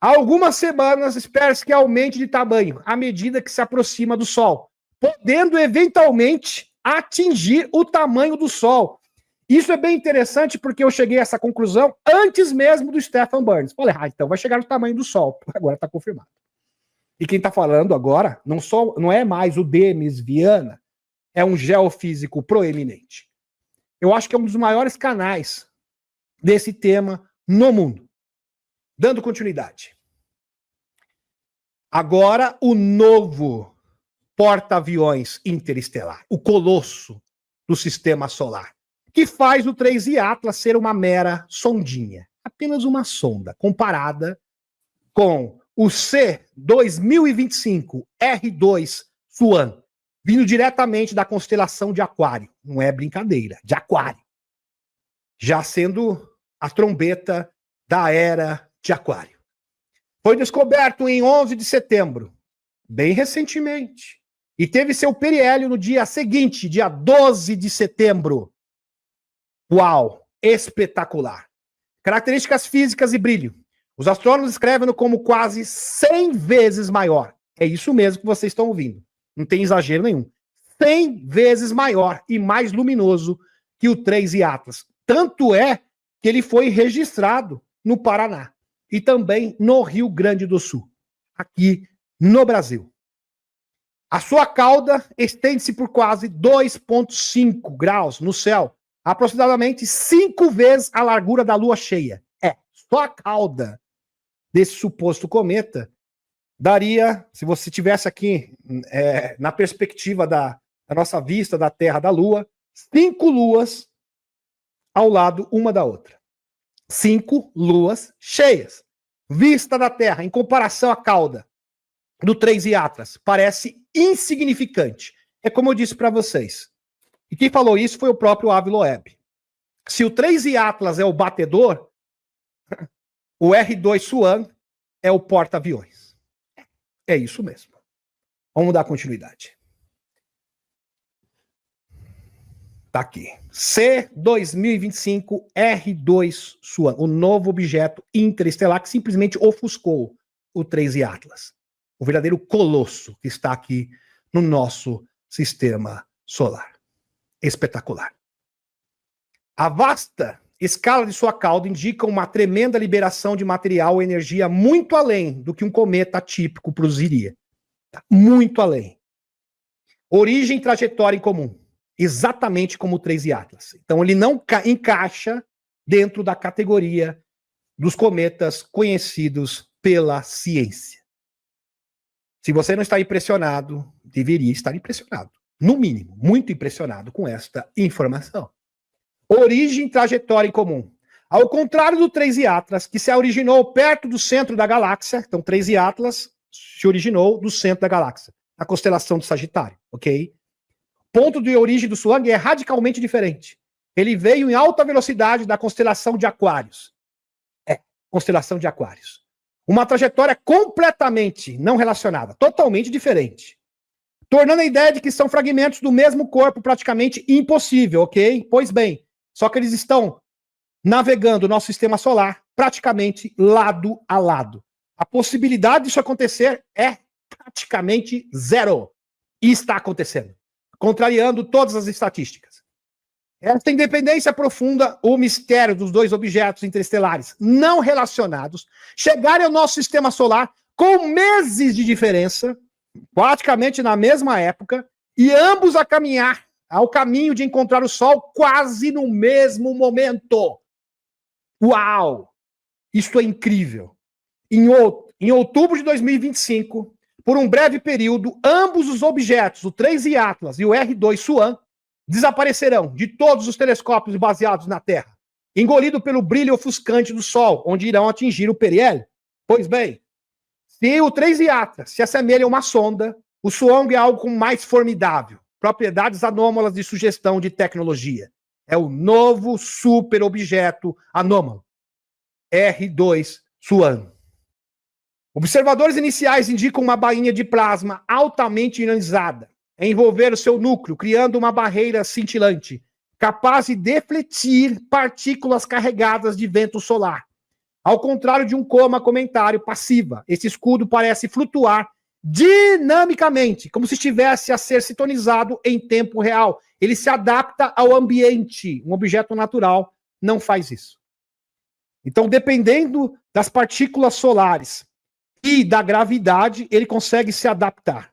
Há algumas semanas, espera-se que aumente de tamanho à medida que se aproxima do Sol, podendo eventualmente atingir o tamanho do Sol. Isso é bem interessante porque eu cheguei a essa conclusão antes mesmo do Stephen Burns. Falei, então vai chegar no tamanho do Sol. Agora está confirmado. E quem está falando agora não é mais o Demis Viana, é um geofísico proeminente. Eu acho que é um dos maiores canais desse tema no mundo. Dando continuidade. Agora o novo porta-aviões interestelar, o colosso do sistema solar, que faz o 3 Iatlas ser uma mera sondinha, apenas uma sonda, comparada com o C-2025 R2 Swan, vindo diretamente da constelação de Aquário. Não é brincadeira, de Aquário. Já sendo a trombeta da era de Aquário. Foi descoberto em 11 de setembro, bem recentemente, e teve seu periélio no dia seguinte, dia 12 de setembro. Uau, espetacular. Características físicas e brilho. Os astrônomos escrevem-no como quase 100 vezes maior. É isso mesmo que vocês estão ouvindo. Não tem exagero nenhum. 100 vezes maior e mais luminoso que o 3 Iatlas. Tanto é que ele foi registrado no Paraná e também no Rio Grande do Sul, aqui no Brasil. A sua cauda estende-se por quase 2,5 graus no céu, aproximadamente 5 vezes a largura da lua cheia. Só a cauda desse suposto cometa daria, se você tivesse aqui na perspectiva da nossa vista da Terra da Lua, 5 luas ao lado uma da outra. 5 luas cheias. Vista da Terra, em comparação à cauda do 3 Iatlas, parece insignificante. É como eu disse para vocês. E quem falou isso foi o próprio Avi Loeb. Se o 3 Iatlas é o batedor, o R2 Swan é o porta-aviões. É isso mesmo. Vamos dar continuidade. Tá aqui. C-2025 R2 Swan, o novo objeto interestelar que simplesmente ofuscou o 3 Iatlas. O verdadeiro colosso que está aqui no nosso sistema solar. Espetacular. A vasta escala de sua cauda indica uma tremenda liberação de material ou energia muito além do que um cometa típico produziria. Muito além. Origem e trajetória em comum. Exatamente como o 3 Iatlas. Então ele não encaixa dentro da categoria dos cometas conhecidos pela ciência. Se você não está impressionado, deveria estar impressionado. No mínimo, muito impressionado com esta informação. Origem e trajetória em comum. Ao contrário do 3 Iatlas, que se originou perto do centro da galáxia, então 3 Iatlas se originou do centro da galáxia, na constelação do Sagitário, ok? Ponto de origem do Swan é radicalmente diferente. Ele veio em alta velocidade da constelação de Aquários. Constelação de Aquários. Uma trajetória completamente não relacionada, totalmente diferente. tornando a ideia de que são fragmentos do mesmo corpo praticamente impossível, ok? Pois bem, só que eles estão navegando o nosso sistema solar praticamente lado a lado. A possibilidade disso acontecer é praticamente zero. E está acontecendo, contrariando todas as estatísticas. Esta independência aprofunda o mistério dos dois objetos interestelares não relacionados chegarem ao nosso sistema solar com meses de diferença, praticamente na mesma época, e ambos a caminhar ao caminho de encontrar o Sol quase no mesmo momento. Uau! Isso é incrível. Em outubro de 2025, por um breve período, ambos os objetos, o 3I Atlas e o R2 Swan, desaparecerão de todos os telescópios baseados na Terra, engolido pelo brilho ofuscante do Sol, onde irão atingir o periélio. Pois bem, se o 3I Atlas se assemelha a uma sonda, o Swan é algo mais formidável, propriedades anômalas de sugestão de tecnologia. É o novo superobjeto anômalo, R2 Swan. Observadores iniciais indicam uma bainha de plasma altamente ionizada a envolver o seu núcleo, criando uma barreira cintilante, capaz de defletir partículas carregadas de vento solar. Ao contrário de um coma comentário passiva, esse escudo parece flutuar dinamicamente, como se estivesse a ser sintonizado em tempo real. Ele se adapta ao ambiente. Um objeto natural não faz isso. Então, dependendo das partículas solares e da gravidade, ele consegue se adaptar.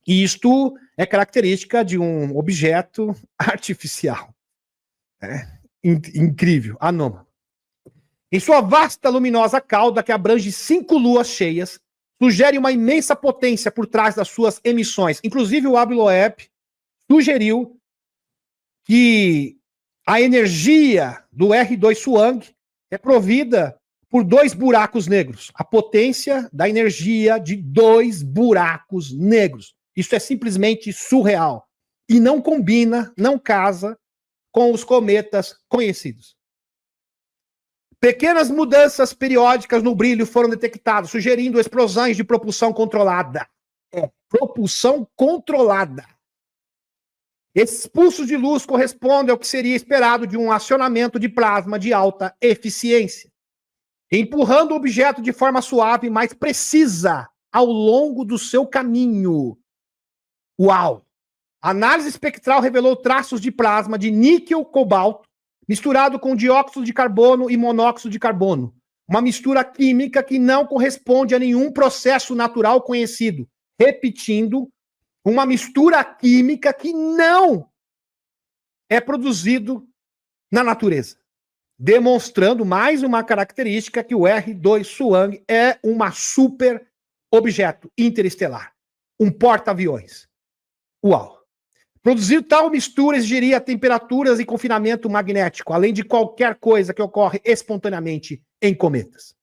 E isto é característica de um objeto artificial. Incrível, anômalo. Em sua vasta luminosa cauda, que abrange 5 luas cheias, sugere uma imensa potência por trás das suas emissões. Inclusive, o Hubble Webb sugeriu que a energia do R2 Swan é provida por 2 buracos negros. A potência da energia de 2 buracos negros. Isso é simplesmente surreal. E não combina, não casa com os cometas conhecidos. Pequenas mudanças periódicas no brilho foram detectadas, sugerindo explosões de propulsão controlada. Propulsão controlada. Esses pulsos de luz correspondem ao que seria esperado de um acionamento de plasma de alta eficiência, empurrando o objeto de forma suave, mas precisa ao longo do seu caminho. Uau! A análise espectral revelou traços de plasma de níquel-cobalto misturado com dióxido de carbono e monóxido de carbono. Uma mistura química que não corresponde a nenhum processo natural conhecido. Repetindo, uma mistura química que não é produzido na natureza. Demonstrando mais uma característica que o R2 Swan é uma super objeto interestelar. Um porta-aviões. Uau! Produzir tal mistura exigiria temperaturas e confinamento magnético, além de qualquer coisa que ocorre espontaneamente em cometas.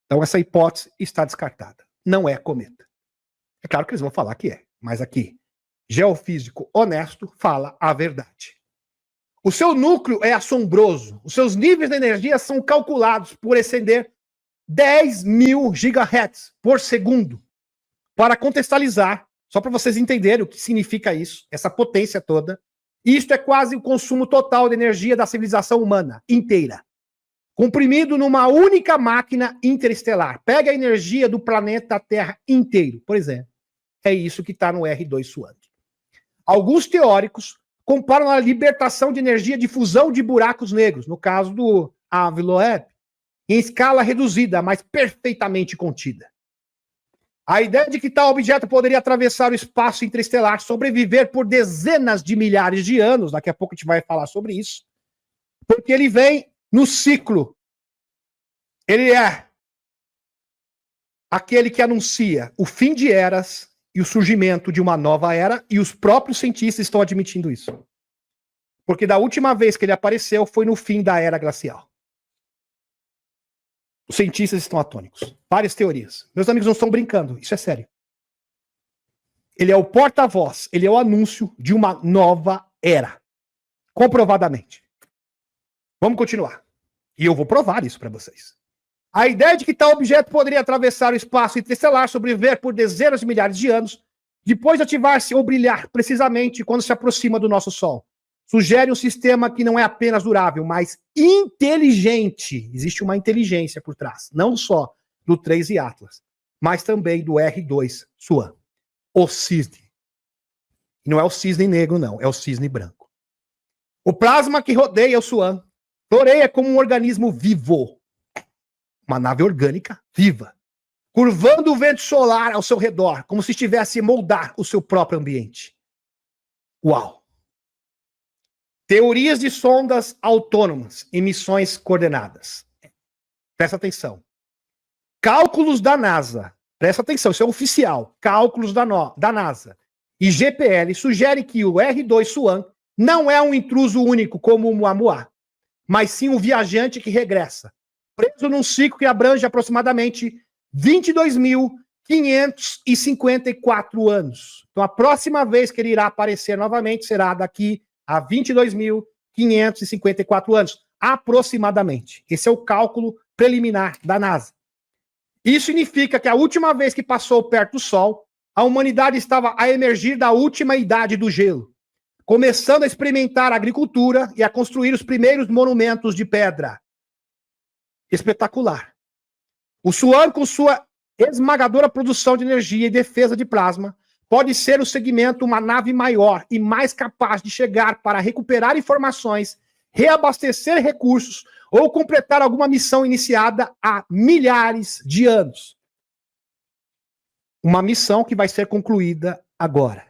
Então essa hipótese está descartada. Não é cometa. É claro que eles vão falar que é, mas aqui, geofísico honesto fala a verdade. O seu núcleo é assombroso. Os seus níveis de energia são calculados por exceder 10.000 gigahertz por segundo. Para contextualizar, só para vocês entenderem o que significa isso, essa potência toda, isto é quase o consumo total de energia da civilização humana inteira, comprimido numa única máquina interestelar. Pega a energia do planeta Terra inteiro, por exemplo. É isso que está no R2 Swan. Alguns teóricos comparam a libertação de energia de fusão de buracos negros, no caso do Hubble Webb, em escala reduzida, mas perfeitamente contida. A ideia de que tal objeto poderia atravessar o espaço interestelar, sobreviver por dezenas de milhares de anos, daqui a pouco a gente vai falar sobre isso, porque ele vem no ciclo. Ele é aquele que anuncia o fim de eras e o surgimento de uma nova era, e os próprios cientistas estão admitindo isso. Porque da última vez que ele apareceu foi no fim da era glacial. Os cientistas estão atônicos. Várias teorias. Meus amigos não estão brincando, isso é sério. Ele é o porta-voz, ele é o anúncio de uma nova era. Comprovadamente. Vamos continuar. E eu vou provar isso para vocês. A ideia de que tal objeto poderia atravessar o espaço interestelar, sobreviver por dezenas de milhares de anos, depois de ativar-se ou brilhar precisamente quando se aproxima do nosso Sol, sugere um sistema que não é apenas durável, mas inteligente. Existe uma inteligência por trás, não só do 3 e Atlas, mas também do R2 Swan, o cisne. Não é o cisne negro, não, é o cisne branco. O plasma que rodeia o Swan floreia como um organismo vivo, uma nave orgânica viva, curvando o vento solar ao seu redor, como se estivesse a moldar o seu próprio ambiente. Uau! Teorias de sondas autônomas em missões coordenadas. Presta atenção. Cálculos da NASA. Presta atenção, isso é oficial. Cálculos da NASA e GPL sugerem que o R2 Swan não é um intruso único como o Oumuamua, mas sim um viajante que regressa, preso num ciclo que abrange aproximadamente 22.554 anos. Então, a próxima vez que ele irá aparecer novamente será daqui a 22.554 anos, aproximadamente. Esse é o cálculo preliminar da NASA. Isso significa que a última vez que passou perto do Sol, a humanidade estava a emergir da última idade do gelo, começando a experimentar a agricultura e a construir os primeiros monumentos de pedra. Espetacular. O Swan, com sua esmagadora produção de energia e defesa de plasma, pode ser o segmento uma nave maior e mais capaz de chegar para recuperar informações, reabastecer recursos ou completar alguma missão iniciada há milhares de anos. Uma missão que vai ser concluída agora.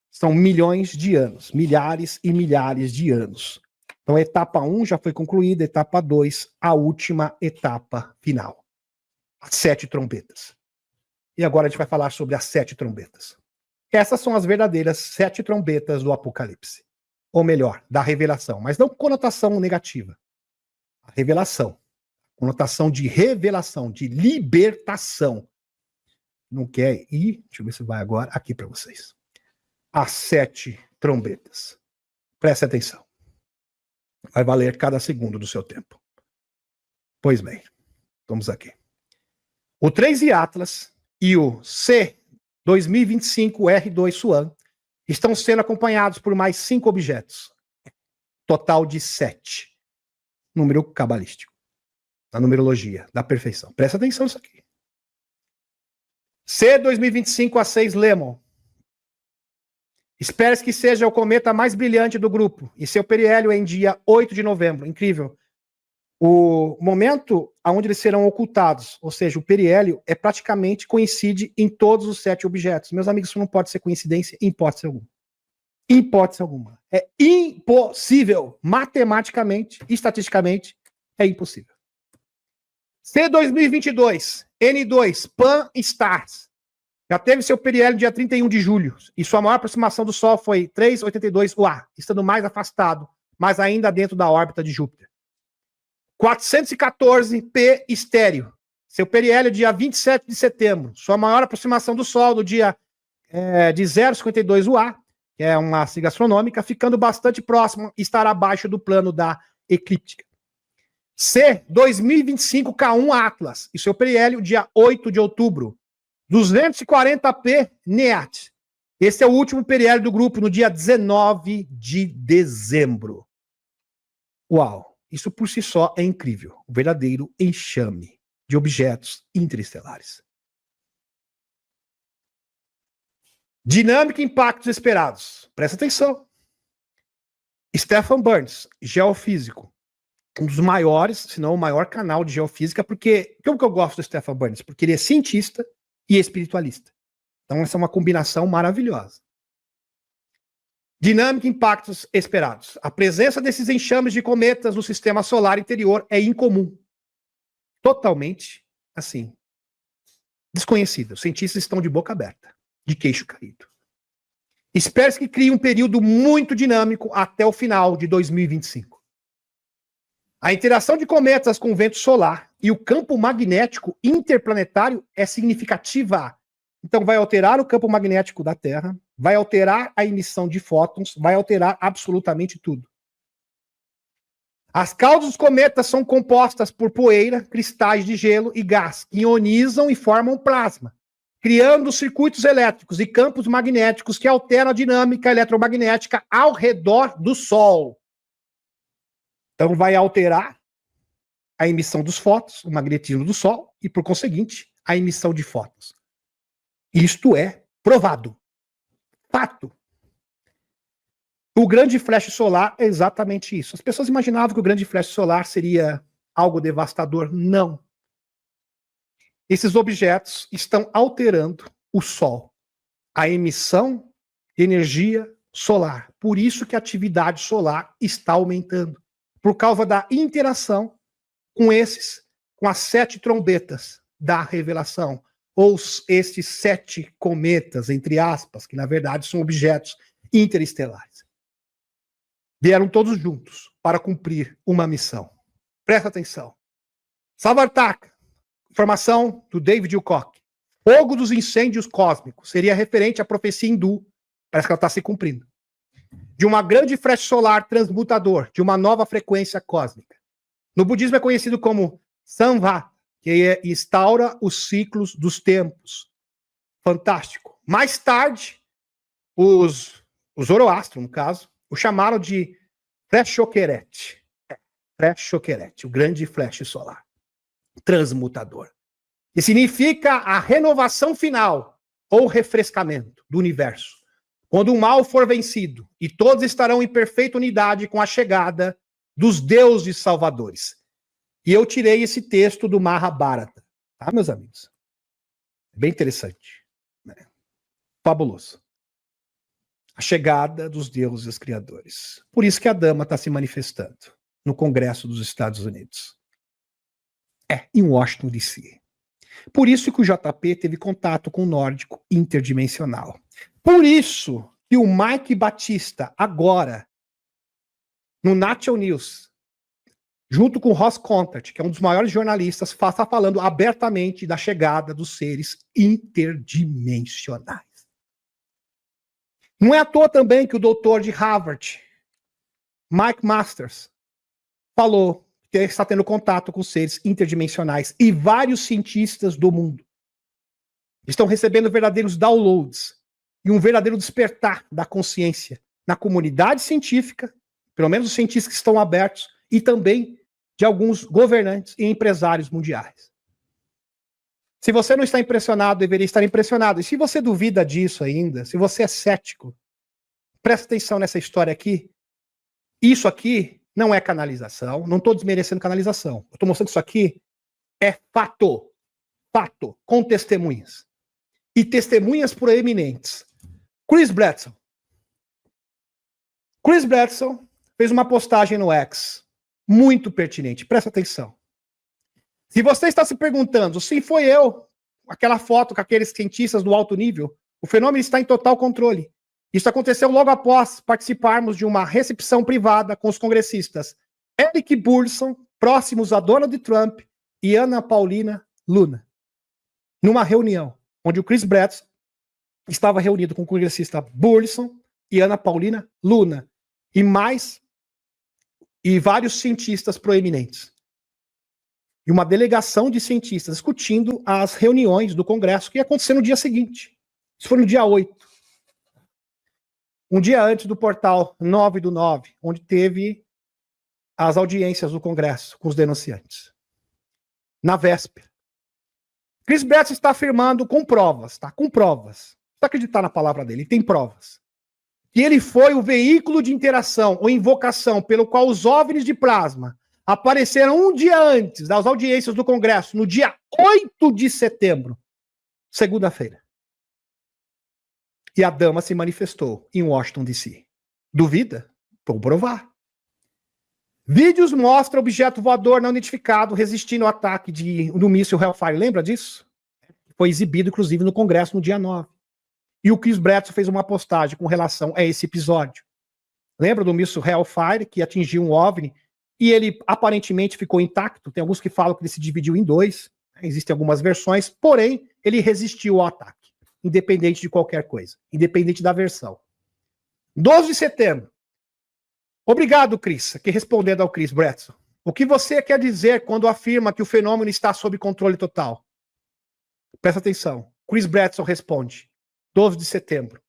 São milhões de anos, milhares e milhares de anos. Então, a etapa 1 já foi concluída, etapa 2, a última etapa final. As 7 trombetas. E agora a gente vai falar sobre as 7 trombetas. Essas são as verdadeiras 7 trombetas do Apocalipse. Ou melhor, da revelação. Mas não conotação negativa. A revelação. Conotação de revelação, de libertação. Não quer ir? Deixa eu ver se vai agora aqui para vocês. As 7 trombetas. Preste atenção. Vai valer cada segundo do seu tempo. Pois bem, vamos aqui. O 3 e Atlas e o C2025 R2 Swan estão sendo acompanhados por mais 5 objetos. Total de 7. Número cabalístico. Na numerologia da perfeição. Presta atenção nisso aqui. C2025 A6 Lemon. Espera-se que seja o cometa mais brilhante do grupo, e seu periélio é em dia 8 de novembro. Incrível. O momento onde eles serão ocultados, ou seja, o periélio, é praticamente coincide em todos os 7 objetos. Meus amigos, isso não pode ser coincidência em hipótese alguma. Em hipótese alguma. É impossível. Matematicamente, estatisticamente, é impossível. C2022, N2, Pan Stars. Já teve seu periélio dia 31 de julho, e sua maior aproximação do Sol foi 3,82 UA, estando mais afastado, mas ainda dentro da órbita de Júpiter. 414 P estéreo. Seu periélio dia 27 de setembro. Sua maior aproximação do Sol no dia de 0,52 UA, que é uma sigla astronômica, ficando bastante próximo e estará abaixo do plano da eclíptica. C2025 K1 Atlas. E seu periélio dia 8 de outubro. 240P NEAT. Esse é o último periélio do grupo no dia 19 de dezembro. Uau! Isso por si só é incrível. O verdadeiro enxame de objetos interestelares. Dinâmica e impactos esperados. Presta atenção. Stephen Burns, geofísico. Um dos maiores, se não o maior canal de geofísica, porque... Como que eu gosto do Stephen Burns? Porque ele é cientista e espiritualista. Então essa é uma combinação maravilhosa. Dinâmica e impactos esperados. A presença desses enxames de cometas no sistema solar interior é incomum. Totalmente, assim, desconhecida. Os cientistas estão de boca aberta, de queixo caído. Espera-se que crie um período muito dinâmico até o final de 2025. A interação de cometas com o vento solar e o campo magnético interplanetário é significativa. Então vai alterar o campo magnético da Terra, vai alterar a emissão de fótons, vai alterar absolutamente tudo. As caudas dos cometas são compostas por poeira, cristais de gelo e gás, que ionizam e formam plasma. criando circuitos elétricos e campos magnéticos que alteram a dinâmica eletromagnética ao redor do Sol. Então vai alterar a emissão dos fótons, o magnetismo do Sol, e, por conseguinte, a emissão de fótons. Isto é provado. Fato. O grande flash solar é exatamente isso. As pessoas imaginavam que o grande flash solar seria algo devastador. Não. Esses objetos estão alterando o Sol, a emissão de energia solar. Por isso que a atividade solar está aumentando. Por causa da interação com as 7 trombetas da revelação, ou estes 7 cometas, entre aspas, que na verdade são objetos interestelares. Vieram todos juntos para cumprir uma missão. Presta atenção. Savartaka, informação do David Wilcock. Fogo dos incêndios cósmicos seria referente à profecia hindu, parece que ela está se cumprindo, de uma grande flash solar transmutador, de uma nova frequência cósmica. No budismo é conhecido como Samvata, que instaura os ciclos dos tempos. Fantástico. Mais tarde, os Zoroastro, no caso, o chamaram de Fleshokeret. Fleshokeret, o grande flash solar. Transmutador. Que significa a renovação final, ou refrescamento do universo. Quando o mal for vencido, e todos estarão em perfeita unidade com a chegada dos deuses salvadores. E eu tirei esse texto do Mahabharata, tá, meus amigos? Bem interessante. Né? Fabuloso. A chegada dos deuses criadores. Por isso que a dama está se manifestando no Congresso dos Estados Unidos. Em Washington, D.C. Por isso que o JP teve contato com o nórdico interdimensional. Por isso que o Mike Batista, agora, no National News, junto com o Ross Contact, que é um dos maiores jornalistas, está falando abertamente da chegada dos seres interdimensionais. Não é à toa também que o doutor de Harvard, Mike Masters, falou que está tendo contato com seres interdimensionais, e vários cientistas do mundo estão recebendo verdadeiros downloads e um verdadeiro despertar da consciência na comunidade científica, pelo menos os cientistas que estão abertos, e também de alguns governantes e empresários mundiais. Se você não está impressionado, deveria estar impressionado. E se você duvida disso ainda, se você é cético, presta atenção nessa história aqui. Isso aqui não é canalização, não estou desmerecendo canalização. Eu estou mostrando que isso aqui é fato. Fato, com testemunhas. E testemunhas proeminentes. Chris Bledsoe. Chris Bledsoe fez uma postagem no X, muito pertinente, presta atenção. Se você está se perguntando, se foi eu, aquela foto com aqueles cientistas do alto nível, o fenômeno está em total controle. Isso aconteceu logo após participarmos de uma recepção privada com os congressistas Eric Burson, próximos a Donald Trump, e Ana Paulina Luna. Numa reunião, onde o Chris Bledsoe estava reunido com o congressista Burson e Ana Paulina Luna, e vários cientistas proeminentes. E uma delegação de cientistas discutindo as reuniões do Congresso que ia acontecer no dia seguinte. Isso foi no dia 8. Um dia antes do portal 9/9, onde teve as audiências do Congresso com os denunciantes. Na véspera. Chris Bledsoe está afirmando com provas, tá? Com provas. Não acreditar na palavra dele, tem provas. Que ele foi o veículo de interação ou invocação pelo qual os OVNIs de plasma apareceram um dia antes das audiências do Congresso, no dia 8 de setembro, segunda-feira. E a dama se manifestou em Washington, D.C. Duvida? Vou provar. Vídeos mostram objeto voador não identificado resistindo ao ataque do míssil Hellfire. Lembra disso? Foi exibido, inclusive, no Congresso no dia 9. E o Chris Bledsoe fez uma postagem com relação a esse episódio. Lembra do míssil Hellfire, que atingiu um OVNI, e ele aparentemente ficou intacto? Tem alguns que falam que ele se dividiu em 2. Existem algumas versões, porém, ele resistiu ao ataque, independente de qualquer coisa, independente da versão. 12 de setembro. Obrigado, Chris, aqui respondendo ao Chris Bledsoe. O que você quer dizer quando afirma que o fenômeno está sob controle total? Presta atenção. Chris Bradson responde, 12 de setembro.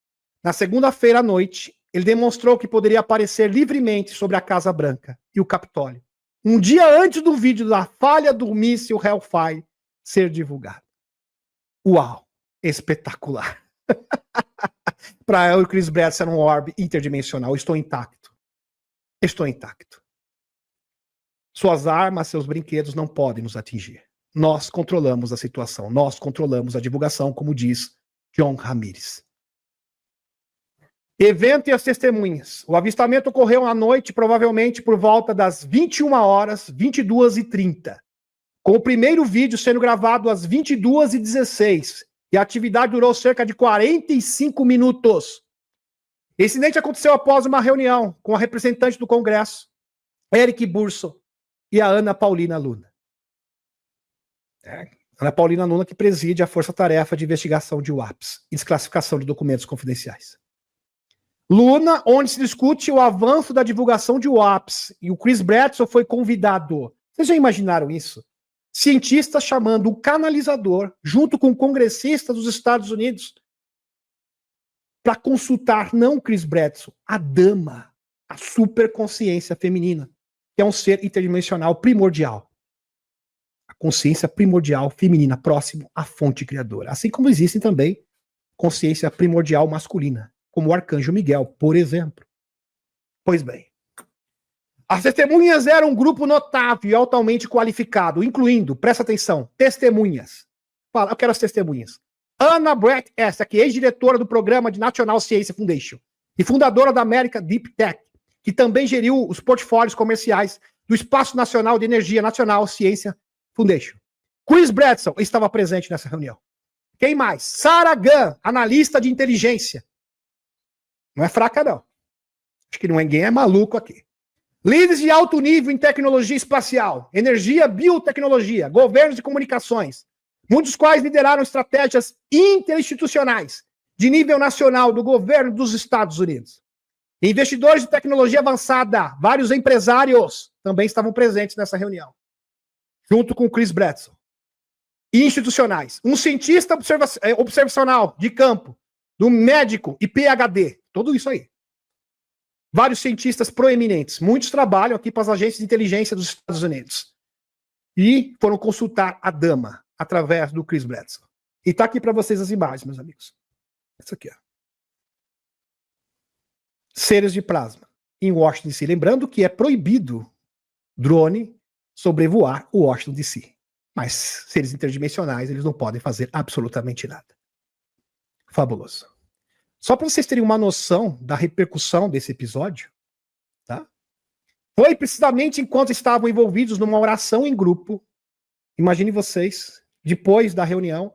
Na segunda-feira à noite, ele demonstrou que poderia aparecer livremente sobre a Casa Branca e o Capitólio, um dia antes do vídeo da falha do míssil Hellfire ser divulgado. Uau, espetacular. Para o Chris Bradson era um orbe interdimensional. Estou intacto. Estou intacto. Suas armas, seus brinquedos não podem nos atingir. Nós controlamos a situação. Nós controlamos a divulgação, como diz John Ramirez. Evento e as testemunhas. O avistamento ocorreu à noite, provavelmente por volta das 21 horas, 22h30. Com o primeiro vídeo sendo gravado às 22h16. E a atividade durou cerca de 45 minutos. Esse incidente aconteceu após uma reunião com a representante do Congresso, Eric Burson, e a Ana Paulina Luna. Ana Paulina Luna, que preside a Força-Tarefa de Investigação de UAPs e Desclassificação de Documentos Confidenciais. Luna, onde se discute o avanço da divulgação de UAPs, e o Chris Bradson foi convidado. Vocês já imaginaram isso? Cientistas chamando um canalizador, junto com um congressista dos Estados Unidos, para consultar não o Chris Bradson, a dama, a superconsciência feminina, que é um ser interdimensional primordial. A consciência primordial feminina, próximo à fonte criadora. Assim como existem também consciência primordial masculina, como o arcanjo Miguel, por exemplo. Pois bem, as testemunhas eram um grupo notável e altamente qualificado, incluindo, presta atenção, testemunhas. Fala, eu quero as testemunhas. Anna Brett, essa que é ex-diretora do programa de National Science Foundation e fundadora da American Deep Tech, que também geriu os portfólios comerciais do Espaço Nacional de Energia Nacional Ciência Foundation. Chris Bradson estava presente nessa reunião. Quem mais? Sarah Gunn, analista de inteligência. Não é fraca, não. Acho que ninguém é maluco aqui. Líderes de alto nível em tecnologia espacial, energia, biotecnologia, governos de comunicações, muitos dos quais lideraram estratégias interinstitucionais de nível nacional do governo dos Estados Unidos. Investidores de tecnologia avançada, vários empresários também estavam presentes nessa reunião, junto com Chris Bradson. Institucionais. Um cientista observacional de campo, do médico e PhD, tudo isso aí. Vários cientistas proeminentes, muitos trabalham aqui para as agências de inteligência dos Estados Unidos. E foram consultar a dama, através do Chris Bradson. E está aqui para vocês as imagens, meus amigos. Essa aqui, ó. Seres de plasma, em Washington DC. Lembrando que é proibido drone sobrevoar o Washington DC. Mas seres interdimensionais, eles não podem fazer absolutamente nada. Fabuloso. Só para vocês terem uma noção da repercussão desse episódio, tá? Foi precisamente enquanto estavam envolvidos numa oração em grupo. Imagine vocês, depois da reunião,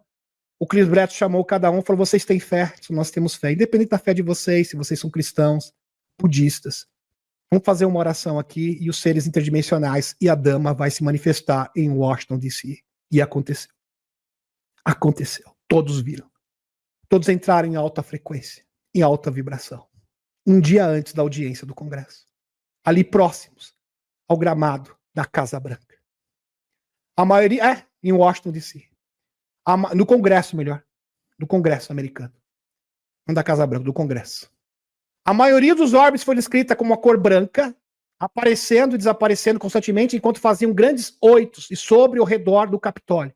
o Chris Bradson chamou cada um e falou: vocês têm fé? Nós temos fé. Independente da fé de vocês, se vocês são cristãos, budistas, vamos fazer uma oração aqui e os seres interdimensionais e a dama vai se manifestar em Washington DC. E aconteceu. Aconteceu. Todos viram. Todos entraram em alta frequência, em alta vibração. Um dia antes da audiência do Congresso. Ali próximos ao gramado da Casa Branca. A maioria em Washington DC. No Congresso, melhor. Do Congresso americano. Não da Casa Branca, do Congresso. A maioria dos orbes foi descrita como a cor branca, aparecendo e desaparecendo constantemente, enquanto faziam grandes oitos e sobre ou redor do Capitólio.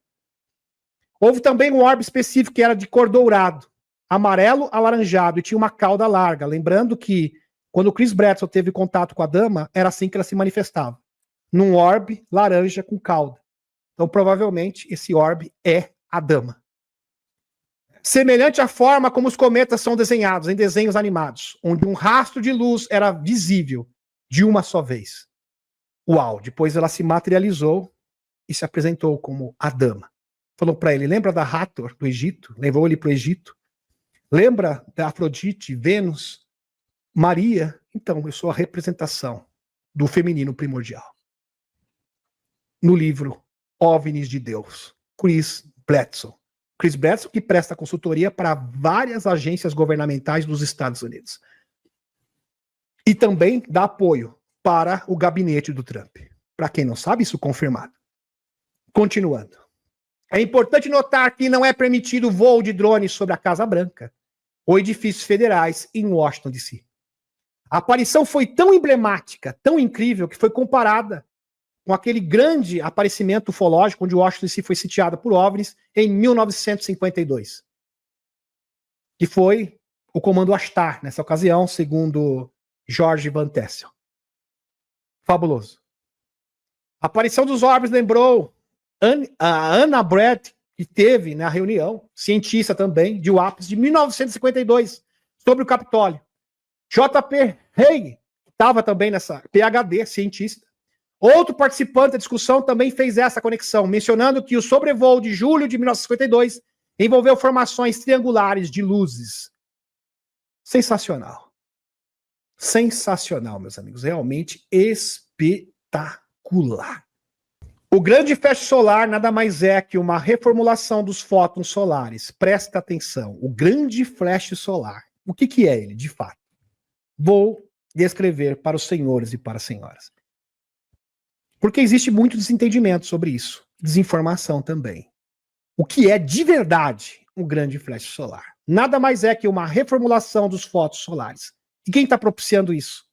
Houve também um orbe específico que era de cor dourado, amarelo alaranjado e tinha uma cauda larga. Lembrando que quando o Chris Bradson teve contato com a dama, era assim que ela se manifestava. Num orbe laranja com cauda. Então, provavelmente, esse orbe é a dama. Semelhante à forma como os cometas são desenhados em desenhos animados, onde um rastro de luz era visível de uma só vez. Uau! Depois ela se materializou e se apresentou como a dama. Falou para ele: lembra da Hathor do Egito? Levou ele para o Egito. Lembra da Afrodite, Vênus, Maria? Então, eu sou a representação do feminino primordial. No livro OVNIs de Deus, Chris Bradson. Chris Bradson, que presta consultoria para várias agências governamentais dos Estados Unidos. E também dá apoio para o gabinete do Trump. Para quem não sabe, isso confirmado. Continuando. É importante notar que não é permitido voo de drones sobre a Casa Branca ou edifícios federais em Washington, D.C. A aparição foi tão emblemática, tão incrível, que foi comparada com aquele grande aparecimento ufológico onde Washington, D.C. foi sitiada por OVNIs em 1952. Que foi o Comando Ashtar, nessa ocasião, segundo George Van Tassel. Fabuloso. A aparição dos OVNIs lembrou a Anna Brad, que teve na reunião, cientista também, de UAPs, de 1952, sobre o Capitólio. J.P. Haig, que estava também nessa, PhD, cientista. Outro participante da discussão também fez essa conexão, mencionando que o sobrevoo de julho de 1952 envolveu formações triangulares de luzes. Sensacional. Sensacional, meus amigos. Realmente espetacular. O grande flash solar nada mais é que uma reformulação dos fótons solares. Presta atenção. O grande flash solar. O que é ele, de fato? Vou descrever para os senhores e para as senhoras. Porque existe muito desentendimento sobre isso. Desinformação também. O que é de verdade um grande flash solar? Nada mais é que uma reformulação dos fótons solares. E quem está propiciando isso?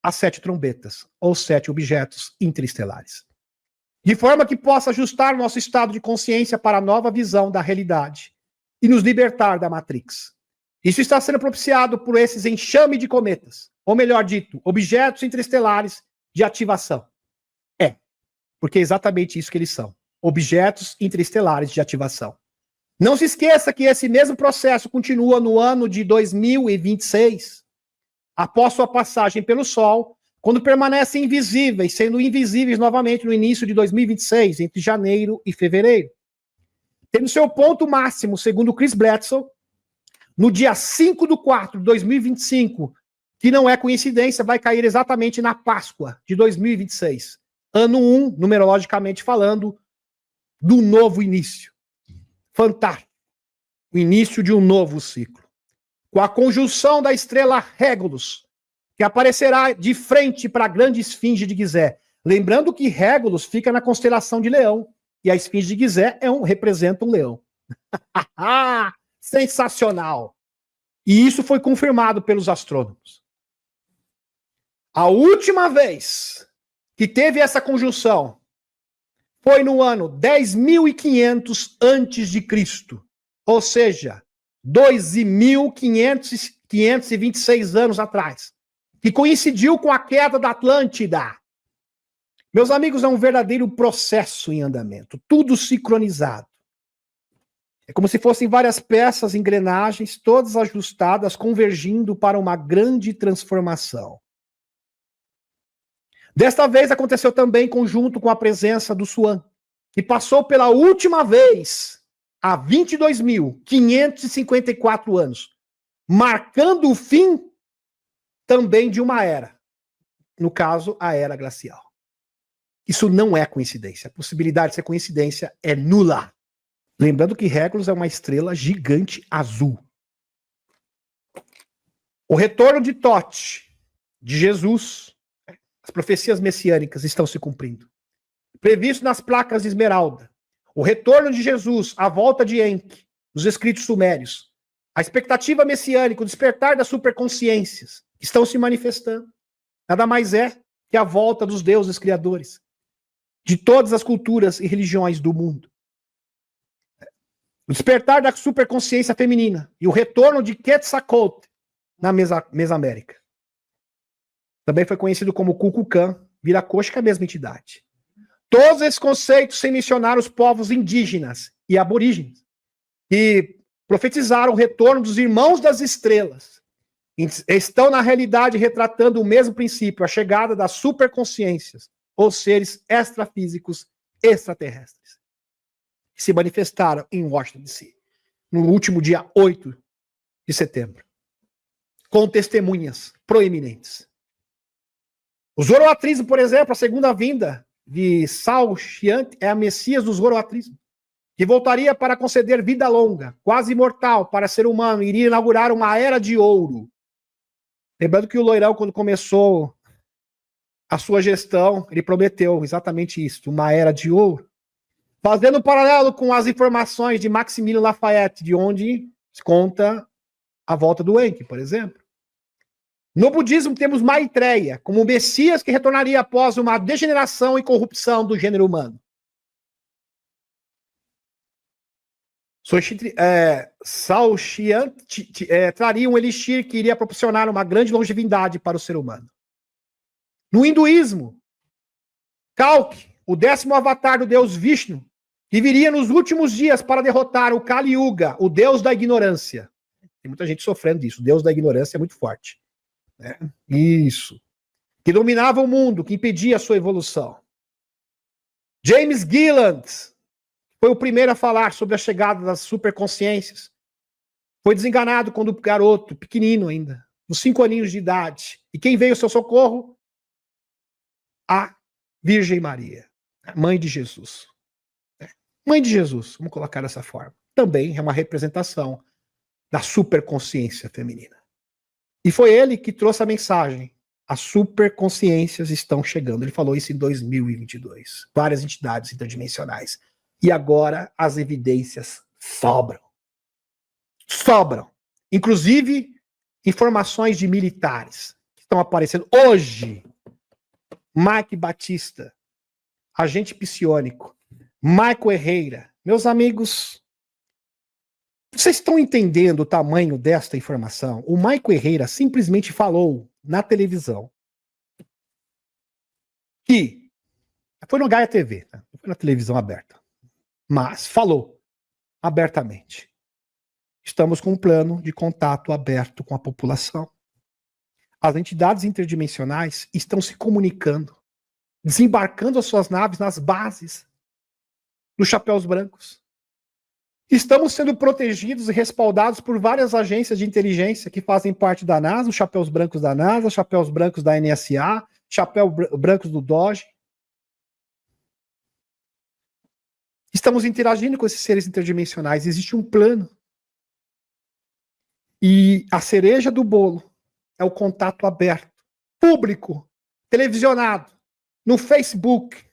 As 7 trombetas, ou 7 objetos interestelares. De forma que possa ajustar nosso estado de consciência para a nova visão da realidade e nos libertar da Matrix. Isso está sendo propiciado por esses enxame de cometas, ou melhor dito, objetos interestelares de ativação. Porque é exatamente isso que eles são, objetos interestelares de ativação. Não se esqueça que esse mesmo processo continua no ano de 2026, após sua passagem pelo Sol, quando permanecem invisíveis, sendo invisíveis novamente no início de 2026, entre janeiro e fevereiro. Tendo seu ponto máximo, segundo Chris Bledsoe, no dia 5/4 de 2025, que não é coincidência, vai cair exatamente na Páscoa de 2026. Ano 1, numerologicamente falando, do novo início. Fantástico. O início de um novo ciclo. Com a conjunção da estrela Régulus, que aparecerá de frente para a grande esfinge de Gizé. Lembrando que Régulus fica na constelação de Leão, e a esfinge de Gizé representa um leão. Sensacional! E isso foi confirmado pelos astrônomos. A última vez que teve essa conjunção foi no ano 10.500 antes de Cristo, ou seja, 2.526 anos atrás, que coincidiu com a queda da Atlântida. Meus amigos, é um verdadeiro processo em andamento, tudo sincronizado. É como se fossem várias peças, engrenagens, todas ajustadas, convergindo para uma grande transformação. Desta vez aconteceu também conjunto com a presença do Suan, que passou pela última vez há 22.554 anos, marcando o fim também de uma era. No caso, a era glacial. Isso não é coincidência. A possibilidade de ser coincidência é nula. Lembrando que Régulus é uma estrela gigante azul. O retorno de Tote, de Jesus, as profecias messiânicas estão se cumprindo. Previsto nas placas de esmeralda. O retorno de Jesus, a volta de Enki, nos escritos sumérios. A expectativa messiânica, o despertar das superconsciências estão se manifestando. Nada mais é que a volta dos deuses criadores de todas as culturas e religiões do mundo. O despertar da superconsciência feminina e o retorno de Quetzalcoatl na Mesoamérica. Também foi conhecido como Kukulcã, Viracocha, que é a mesma entidade. Todos esses conceitos sem mencionar os povos indígenas e aborígenes, que profetizaram o retorno dos irmãos das estrelas, estão na realidade retratando o mesmo princípio, a chegada das superconsciências, ou seres extrafísicos extraterrestres, que se manifestaram em Washington, D.C., no último dia 8 de setembro, com testemunhas proeminentes. O zoroatrismo, por exemplo, a segunda vinda de Sao Xiant é a Messias do zoroatrismo, que voltaria para conceder vida longa, quase imortal para ser humano, e iria inaugurar uma era de ouro. Lembrando que o Loirão, quando começou a sua gestão, ele prometeu exatamente isso, uma era de ouro. Fazendo um paralelo com as informações de Maximilien Lafayette, de onde se conta a volta do Enki, por exemplo. No budismo temos Maitreya, como o Messias que retornaria após uma degeneração e corrupção do gênero humano. Sao Xian traria um elixir que iria proporcionar uma grande longevidade para o ser humano. No hinduísmo, Kalki, o 10º avatar do deus Vishnu, que viria nos últimos dias para derrotar o Kali Yuga, o deus da ignorância. Tem muita gente sofrendo disso. O deus da ignorância é muito forte. Né? Isso. Que dominava o mundo, que impedia a sua evolução. James Gilland foi o primeiro a falar sobre a chegada das superconsciências. Foi desenganado quando garoto, pequenino ainda, uns 5 aninhos de idade. E quem veio ao seu socorro? A Virgem Maria, mãe de Jesus. Mãe de Jesus, vamos colocar dessa forma. Também é uma representação da superconsciência feminina. E foi ele que trouxe a mensagem. As superconsciências estão chegando. Ele falou isso em 2022. Várias entidades interdimensionais. E agora as evidências sobram. Sobram. Inclusive, informações de militares que estão aparecendo hoje. Mike Batista, agente psiônico. Michael Herrera. Meus amigos, vocês estão entendendo o tamanho desta informação? O Michael Herrera simplesmente falou na televisão que foi no Gaia TV, tá? Foi na televisão aberta, mas falou abertamente. Estamos com um plano de contato aberto com a população. As entidades interdimensionais estão se comunicando, desembarcando as suas naves nas bases dos Chapéus Brancos. Estamos sendo protegidos e respaldados por várias agências de inteligência que fazem parte da NASA, os Chapéus Brancos da NASA, Chapéus Brancos da NSA, Chapéus Brancos do DOGE. Estamos interagindo com esses seres interdimensionais. Existe um plano. E a cereja do bolo é o contato aberto, público, televisionado, no Facebook,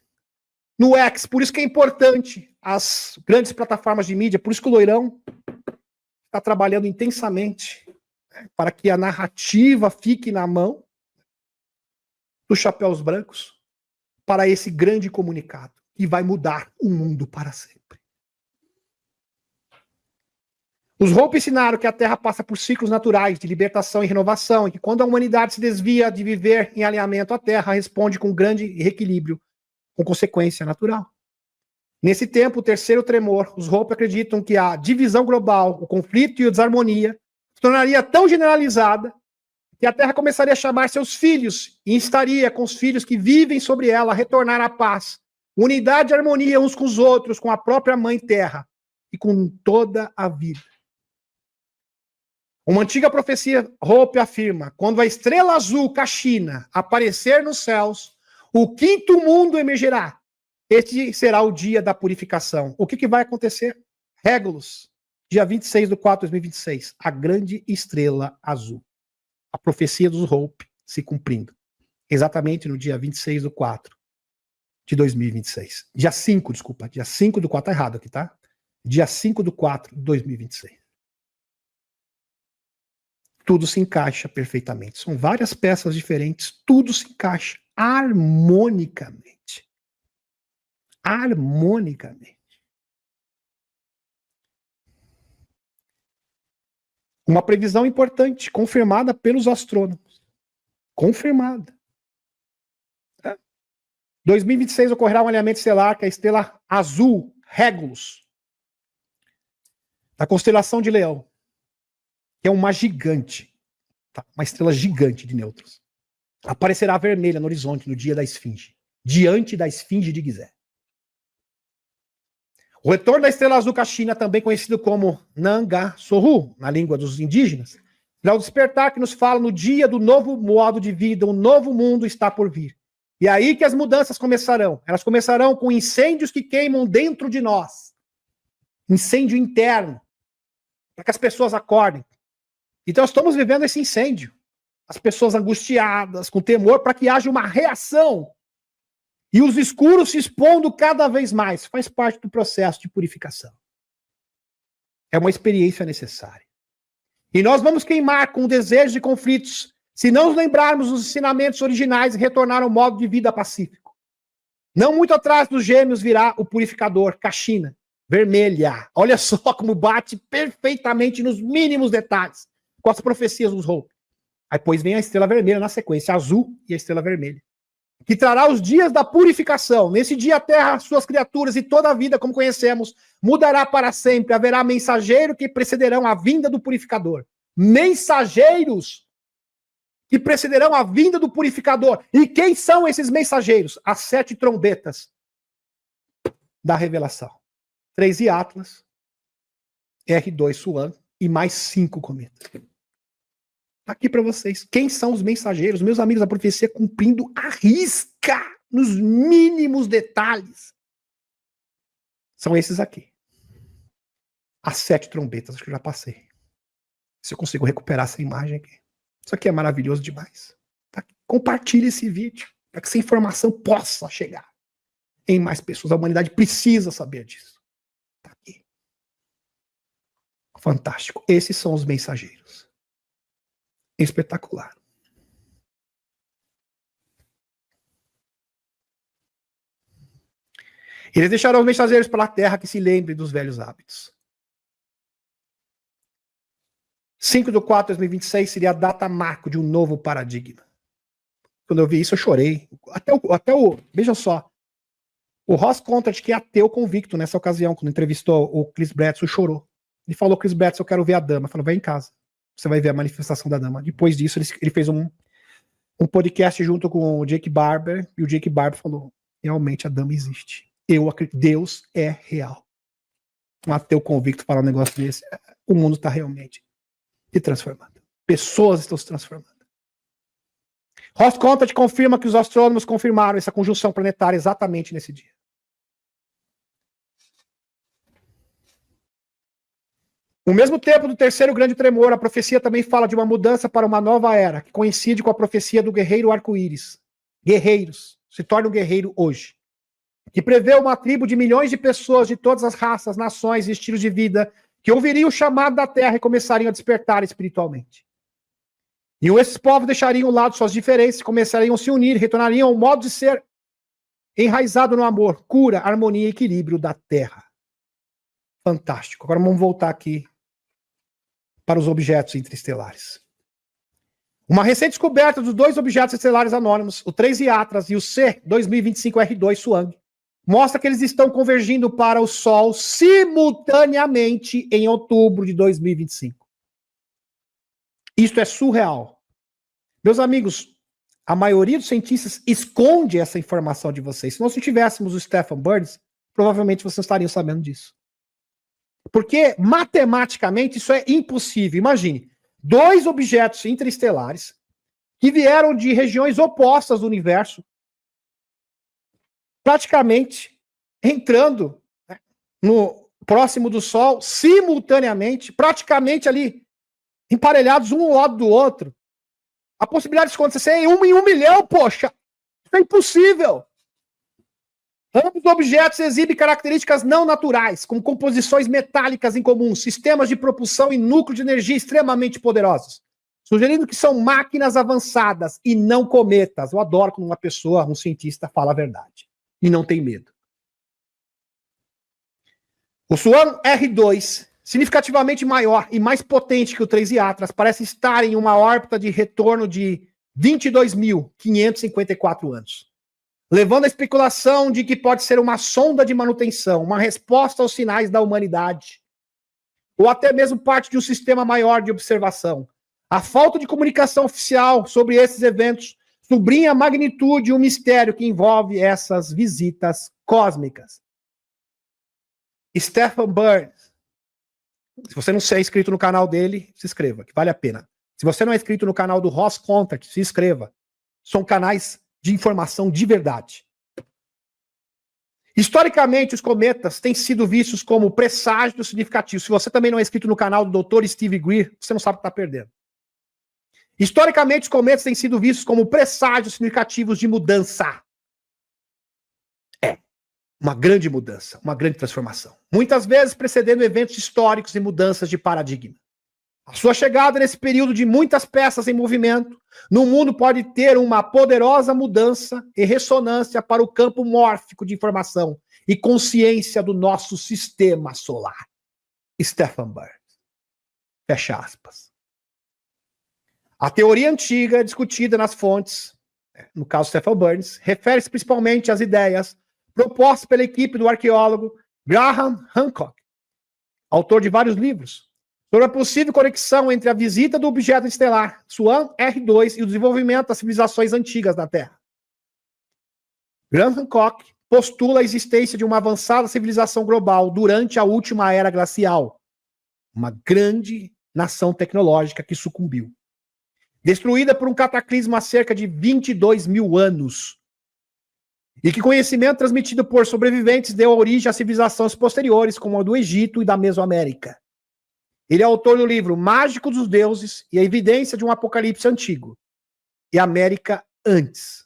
no X. Por isso que é importante as grandes plataformas de mídia, por isso que o Loirão está trabalhando intensamente, né, para que a narrativa fique na mão dos Chapéus Brancos para esse grande comunicado que vai mudar o mundo para sempre. Os Hope ensinaram que a Terra passa por ciclos naturais de libertação e renovação, e que quando a humanidade se desvia de viver em alinhamento à Terra, responde com grande reequilíbrio, com consequência natural. Nesse tempo, o terceiro tremor, os Hope acreditam que a divisão global, o conflito e a desarmonia se tornaria tão generalizada que a Terra começaria a chamar seus filhos e instaria com os filhos que vivem sobre ela a retornar à paz, unidade e harmonia uns com os outros, com a própria Mãe Terra e com toda a vida. Uma antiga profecia Hope afirma: quando a estrela azul Kashina aparecer nos céus, o quinto mundo emergerá. Este será o dia da purificação. O que vai acontecer? Regulus, dia 26/4 de 2026. A grande estrela azul. A profecia dos Hope se cumprindo. Exatamente no dia 26/4 de 2026. Dia 5/4, tá errado aqui, tá? Dia 5/4 de 2026. Tudo se encaixa perfeitamente. São várias peças diferentes, tudo se encaixa harmonicamente. Harmonicamente. Uma previsão importante, confirmada pelos astrônomos. Confirmada. 2026 ocorrerá um alinhamento estelar que é a estrela azul, Regulus, da constelação de Leão, que é uma gigante, tá? Uma estrela gigante de nêutrons. Aparecerá vermelha no horizonte no dia da Esfinge, diante da Esfinge de Gizé. O retorno da estrela azul Kashina, também conhecido como Nanga Sohu, na língua dos indígenas, será o despertar que nos fala no dia do novo modo de vida, um novo mundo está por vir. E é aí que as mudanças começarão. Elas começarão com incêndios que queimam dentro de nós. Incêndio interno, para que as pessoas acordem. Então estamos vivendo esse incêndio. As pessoas angustiadas, com temor, para que haja uma reação. E os escuros se expondo cada vez mais. Faz parte do processo de purificação. É uma experiência necessária. E nós vamos queimar com desejos e conflitos se não nos lembrarmos dos ensinamentos originais e retornar ao modo de vida pacífico. Não muito atrás dos gêmeos virá o purificador, Kachina, vermelha. Olha só como bate perfeitamente nos mínimos detalhes com as profecias dos Hope. Aí depois vem a estrela vermelha na sequência, azul e a estrela vermelha, que trará os dias da purificação. Nesse dia a terra, suas criaturas e toda a vida, como conhecemos, mudará para sempre. Haverá mensageiro que precederão a vinda do purificador. Mensageiros que precederão a vinda do purificador. E quem são esses mensageiros? As 7 trombetas da revelação. 3 de Atlas, R2 Suan e mais 5 cometas. Aqui para vocês. Quem são os mensageiros? Meus amigos, a profecia cumprindo a risca, nos mínimos detalhes. São esses aqui. As 7 trombetas, acho que eu já passei. Se eu consigo recuperar essa imagem aqui. Isso aqui é maravilhoso demais. Tá? Compartilhe esse vídeo, para que essa informação possa chegar em mais pessoas. A humanidade precisa saber disso. Tá aqui. Fantástico. Esses são os mensageiros. Espetacular. Eles deixarão os mensageiros pela terra que se lembrem dos velhos hábitos. 5/4/2026 seria a data marco de um novo paradigma. Quando eu vi isso, eu chorei. Veja só, o Ross Conrad, que é ateu convicto nessa ocasião, quando entrevistou o Chris Bradford, chorou. Ele falou: Chris Bradford, eu quero ver a dama. Falou: vai em casa. Você vai ver a manifestação da dama. Depois disso, ele fez um podcast junto com o Jake Barber, e o Jake Barber falou: realmente a dama existe. Eu acredito, Deus é real. Um ateu convicto falar um negócio desse, o mundo está realmente se transformando. Pessoas estão se transformando. Ross Conrad confirma que os astrônomos confirmaram essa conjunção planetária exatamente nesse dia. No mesmo tempo do terceiro grande tremor, a profecia também fala de uma mudança para uma nova era, que coincide com a profecia do guerreiro arco-íris. Guerreiros. Se torna um guerreiro hoje. Que prevê uma tribo de milhões de pessoas de todas as raças, nações e estilos de vida que ouviriam o chamado da terra e começariam a despertar espiritualmente. E esses povos deixariam ao lado suas diferenças, começariam a se unir, retornariam ao modo de ser enraizado no amor, cura, harmonia e equilíbrio da terra. Fantástico. Agora vamos voltar aqui para os objetos interestelares. Uma recente descoberta dos 2 objetos estelares anônimos, o 3I Atlas e o C2025R2 Suang, mostra que eles estão convergindo para o Sol simultaneamente em outubro de 2025. Isto é surreal. Meus amigos, a maioria dos cientistas esconde essa informação de vocês. Se nós não tivéssemos o Stephen Burns, provavelmente vocês estariam sabendo disso. Porque, matematicamente, isso é impossível. Imagine, 2 objetos interestelares que vieram de regiões opostas do universo, praticamente entrando, né, no próximo do Sol, simultaneamente, praticamente ali, emparelhados um ao lado do outro. A possibilidade de acontecer é 1 em 1 milhão, poxa! Isso é impossível! Ambos objetos exibem características não naturais, como composições metálicas em comum, sistemas de propulsão e núcleo de energia extremamente poderosos, sugerindo que são máquinas avançadas e não cometas. Eu adoro quando uma pessoa, um cientista, fala a verdade e não tem medo. O Suan R2, significativamente maior e mais potente que o 3I Atlas, parece estar em uma órbita de retorno de 22.554 anos. Levando à especulação de que pode ser uma sonda de manutenção, uma resposta aos sinais da humanidade, ou até mesmo parte de um sistema maior de observação. A falta de comunicação oficial sobre esses eventos sublinha a magnitude e o mistério que envolve essas visitas cósmicas. Stephen Burns. Se você não é inscrito no canal dele, se inscreva, que vale a pena. Se você não é inscrito no canal do Ross Conrad, se inscreva. São canais de informação de verdade. Historicamente, os cometas têm sido vistos como presságios significativos. Se você também não é inscrito no canal do Dr. Steve Greer, você não sabe o que está perdendo. Historicamente, os cometas têm sido vistos como presságios significativos de mudança. uma grande mudança, uma grande transformação. Muitas vezes precedendo eventos históricos e mudanças de paradigma. A sua chegada nesse período de muitas peças em movimento no mundo pode ter uma poderosa mudança e ressonância para o campo mórfico de informação e consciência do nosso sistema solar. Stephen Burns. Fecha aspas. A teoria antiga discutida nas fontes, no caso Stephen Burns, refere-se principalmente às ideias propostas pela equipe do arqueólogo Graham Hancock, autor de vários livros, sobre a possível conexão entre a visita do objeto estelar Swan R2 e o desenvolvimento das civilizações antigas da Terra. Graham Hancock postula a existência de uma avançada civilização global durante a última era glacial, uma grande nação tecnológica que sucumbiu, destruída por um cataclismo há cerca de 22 mil anos, e que conhecimento transmitido por sobreviventes deu origem a civilizações posteriores, como a do Egito e da Mesoamérica. Ele é autor do livro Mágico dos Deuses e a Evidência de um Apocalipse Antigo, e América Antes.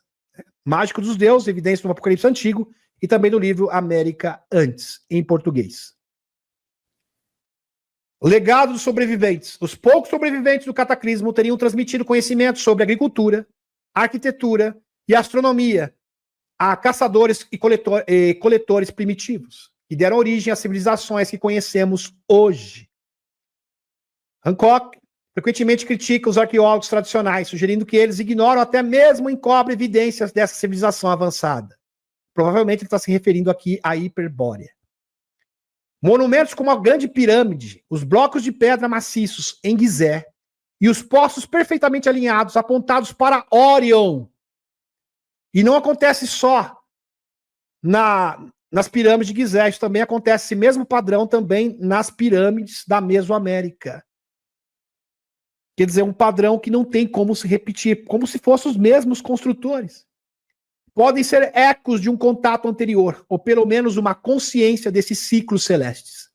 Mágico dos Deuses, Evidência de um Apocalipse Antigo, e também do livro América Antes, em português. Legado dos sobreviventes. Os poucos sobreviventes do cataclismo teriam transmitido conhecimento sobre agricultura, arquitetura e astronomia a caçadores e coletores primitivos, que deram origem às civilizações que conhecemos hoje. Hancock frequentemente critica os arqueólogos tradicionais, sugerindo que eles ignoram até mesmo encobrem evidências dessa civilização avançada. Provavelmente ele está se referindo aqui à Hiperbórea. Monumentos como a Grande Pirâmide, os blocos de pedra maciços em Gizé e os poços perfeitamente alinhados apontados para Órion. E não acontece só nas pirâmides de Gizé, isso também acontece, esse mesmo padrão também nas pirâmides da Mesoamérica. Quer dizer, um padrão que não tem como se repetir, como se fossem os mesmos construtores. Podem ser ecos de um contato anterior, ou pelo menos uma consciência desses ciclos celestes.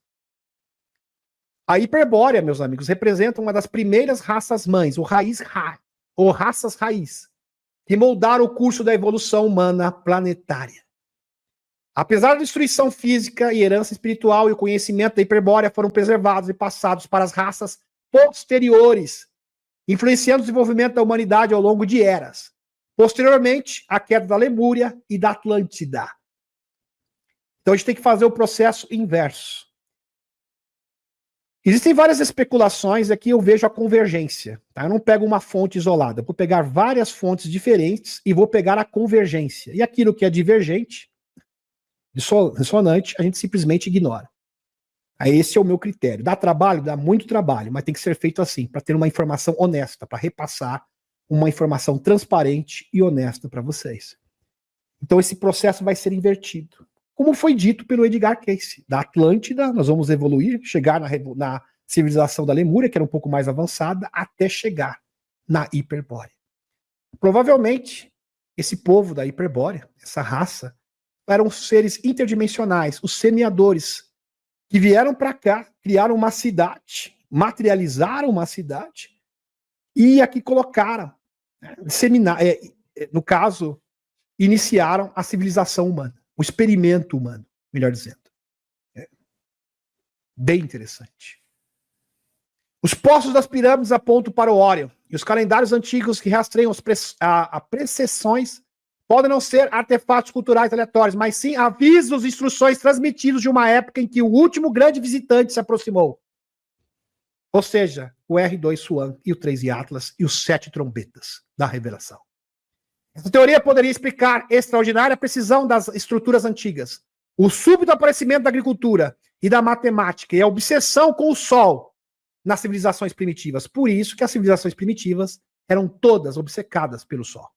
A Hiperbórea, meus amigos, representa uma das primeiras raças-mães, ou raças raiz, que moldaram o curso da evolução humana planetária. Apesar da destruição física e herança espiritual e o conhecimento da Hiperbórea foram preservados e passados para as raças posteriores, influenciando o desenvolvimento da humanidade ao longo de eras. Posteriormente, a queda da Lemúria e da Atlântida. Então a gente tem que fazer o processo inverso. Existem várias especulações, aqui eu vejo a convergência. Tá? Eu não pego uma fonte isolada, eu vou pegar várias fontes diferentes e vou pegar a convergência. E aquilo que é divergente, dissonante, a gente simplesmente ignora. Aí esse é o meu critério. Dá trabalho? Dá muito trabalho, mas tem que ser feito assim, para ter uma informação honesta, para repassar uma informação transparente e honesta para vocês. Então esse processo vai ser invertido. Como foi dito pelo Edgar Cayce, da Atlântida, nós vamos evoluir, chegar na civilização da Lemúria, que era um pouco mais avançada, até chegar na Hiperbórea. Provavelmente, esse povo da Hiperbórea, essa raça, eram seres interdimensionais, os semeadores, que vieram para cá, criaram uma cidade, materializaram uma cidade, e aqui colocaram, no caso, iniciaram a civilização humana. O experimento humano, melhor dizendo. Bem interessante. Os poços das pirâmides apontam para o Órion, e os calendários antigos que rastreiam as precessões podem não ser artefatos culturais aleatórios, mas sim avisos e instruções transmitidos de uma época em que o último grande visitante se aproximou. Ou seja, o R2 Swan e o 3 Atlas e os 7 trombetas da revelação. Essa teoria poderia explicar a extraordinária precisão das estruturas antigas, o súbito aparecimento da agricultura e da matemática e a obsessão com o Sol nas civilizações primitivas. Por isso que as civilizações primitivas eram todas obcecadas pelo Sol.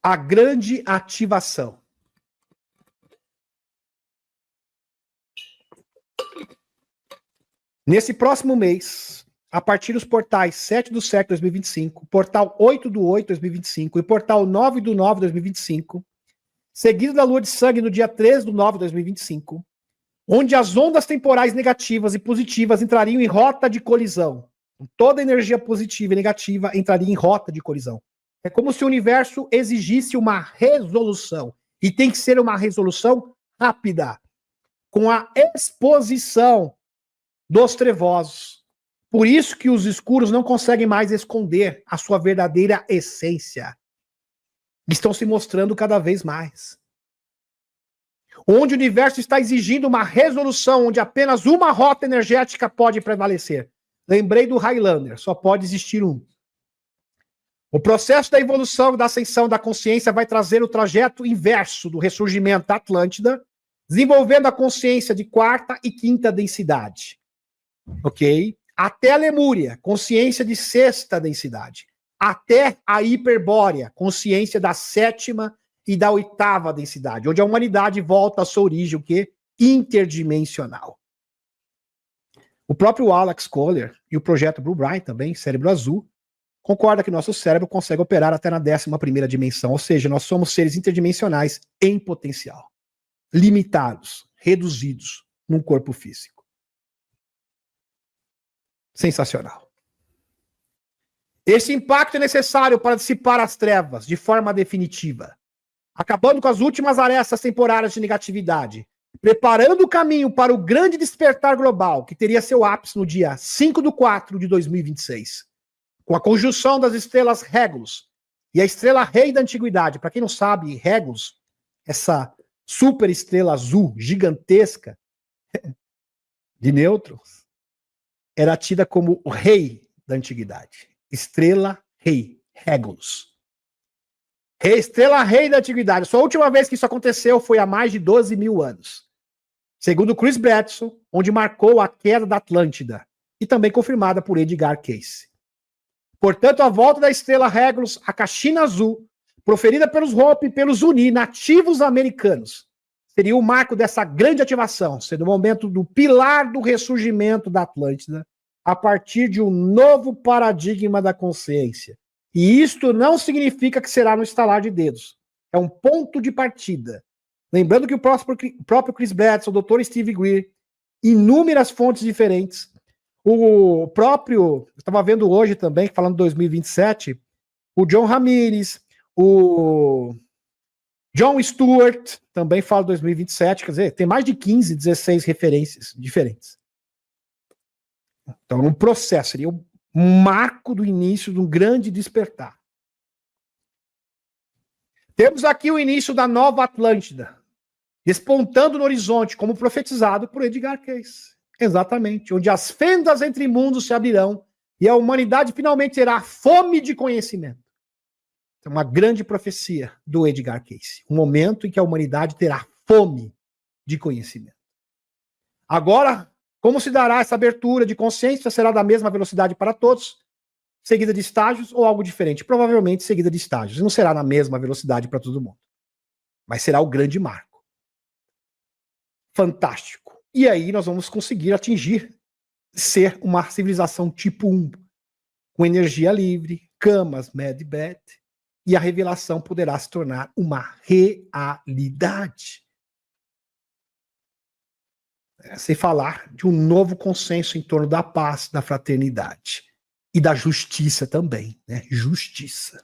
A grande ativação. Nesse próximo mês, a partir dos portais 7/7 de 2025, portal 8/8 de 2025 e portal 9/9 de 2025, seguido da lua de sangue no dia 13/9 de 2025, onde as ondas temporais negativas e positivas entrariam em rota de colisão. Toda energia positiva e negativa entraria em rota de colisão. É como se o universo exigisse uma resolução, E tem que ser uma resolução rápida, com a exposição dos trevosos. Por isso que os escuros não conseguem mais esconder a sua verdadeira essência. Estão se mostrando cada vez mais. Onde o universo está exigindo uma resolução onde apenas uma rota energética pode prevalecer. Lembrei do Highlander, só pode existir um. O processo da evolução e da ascensão da consciência vai trazer o trajeto inverso do ressurgimento da Atlântida, desenvolvendo a consciência de quarta e quinta densidade. Ok? Até a Lemúria, consciência de sexta densidade. Até a Hiperbórea, consciência da sétima e da oitava densidade, onde a humanidade volta à sua origem, o quê? Interdimensional. O próprio Alex Kohler e o projeto Blue Brain também, Cérebro Azul, concorda que nosso cérebro consegue operar até na 11ª dimensão, ou seja, nós somos seres interdimensionais em potencial, limitados, reduzidos num corpo físico. Sensacional. Esse impacto é necessário para dissipar as trevas de forma definitiva, acabando com as últimas arestas temporárias de negatividade, preparando o caminho para o grande despertar global, que teria seu ápice no dia 5/4 de 2026, com a conjunção das estrelas Regulus e a estrela rei da antiguidade. Para quem não sabe, Regulus, essa super estrela azul gigantesca de nêutrons, era tida como o rei da antiguidade. Estrela rei, Regulus. Estrela rei da antiguidade. Só a última vez que isso aconteceu foi há mais de 12 mil anos. Segundo Chris Bredson, onde marcou a queda da Atlântida, e também confirmada por Edgar Cayce. Portanto, a volta da estrela Regulus, a caixinha azul, proferida pelos Hopi e pelos Uni, nativos americanos, seria o marco dessa grande ativação, sendo o momento do pilar do ressurgimento da Atlântida, a partir de um novo paradigma da consciência. E isto não significa que será no estalar de dedos. É um ponto de partida. Lembrando que o próprio Chris Bredson, o Dr. Steve Greer, inúmeras fontes diferentes, o próprio, eu estava vendo hoje também, falando de 2027, o John Ramirez, o John Stewart, também fala 2027, quer dizer, tem mais de 15, 16 referências diferentes. Então, um processo, seria um marco do início de um grande despertar. Temos aqui o início da nova Atlântida, despontando no horizonte, como profetizado por Edgar Cayce. Exatamente, onde as fendas entre mundos se abrirão e a humanidade finalmente terá fome de conhecimento. É uma grande profecia do Edgar Cayce. Um momento em que a humanidade terá fome de conhecimento. Agora, como se dará essa abertura de consciência? Será da mesma velocidade para todos? Seguida de estágios ou algo diferente? Provavelmente seguida de estágios. Não será na mesma velocidade para todo mundo. Mas será o grande marco. Fantástico. E aí nós vamos conseguir atingir, ser uma civilização tipo 1, com energia livre, camas, medbed, e a revelação poderá se tornar uma realidade. Sem falar de um novo consenso em torno da paz, da fraternidade e da justiça também, né? Justiça.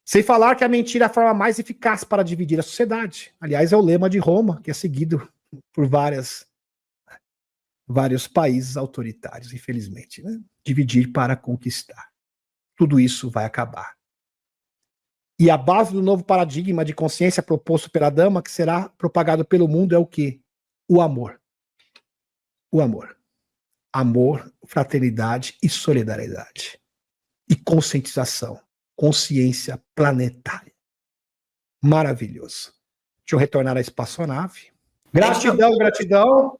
Sem falar que a mentira é a forma mais eficaz para dividir a sociedade. Aliás, é o lema de Roma, que é seguido por vários países autoritários, infelizmente, né? Dividir para conquistar. Tudo isso vai acabar. E a base do novo paradigma de consciência proposto pela Dama, que será propagado pelo mundo, é o quê? O amor. O amor. Amor, fraternidade e solidariedade. E conscientização. Consciência planetária. Maravilhoso. Deixa eu retornar à espaçonave. Gratidão, gratidão.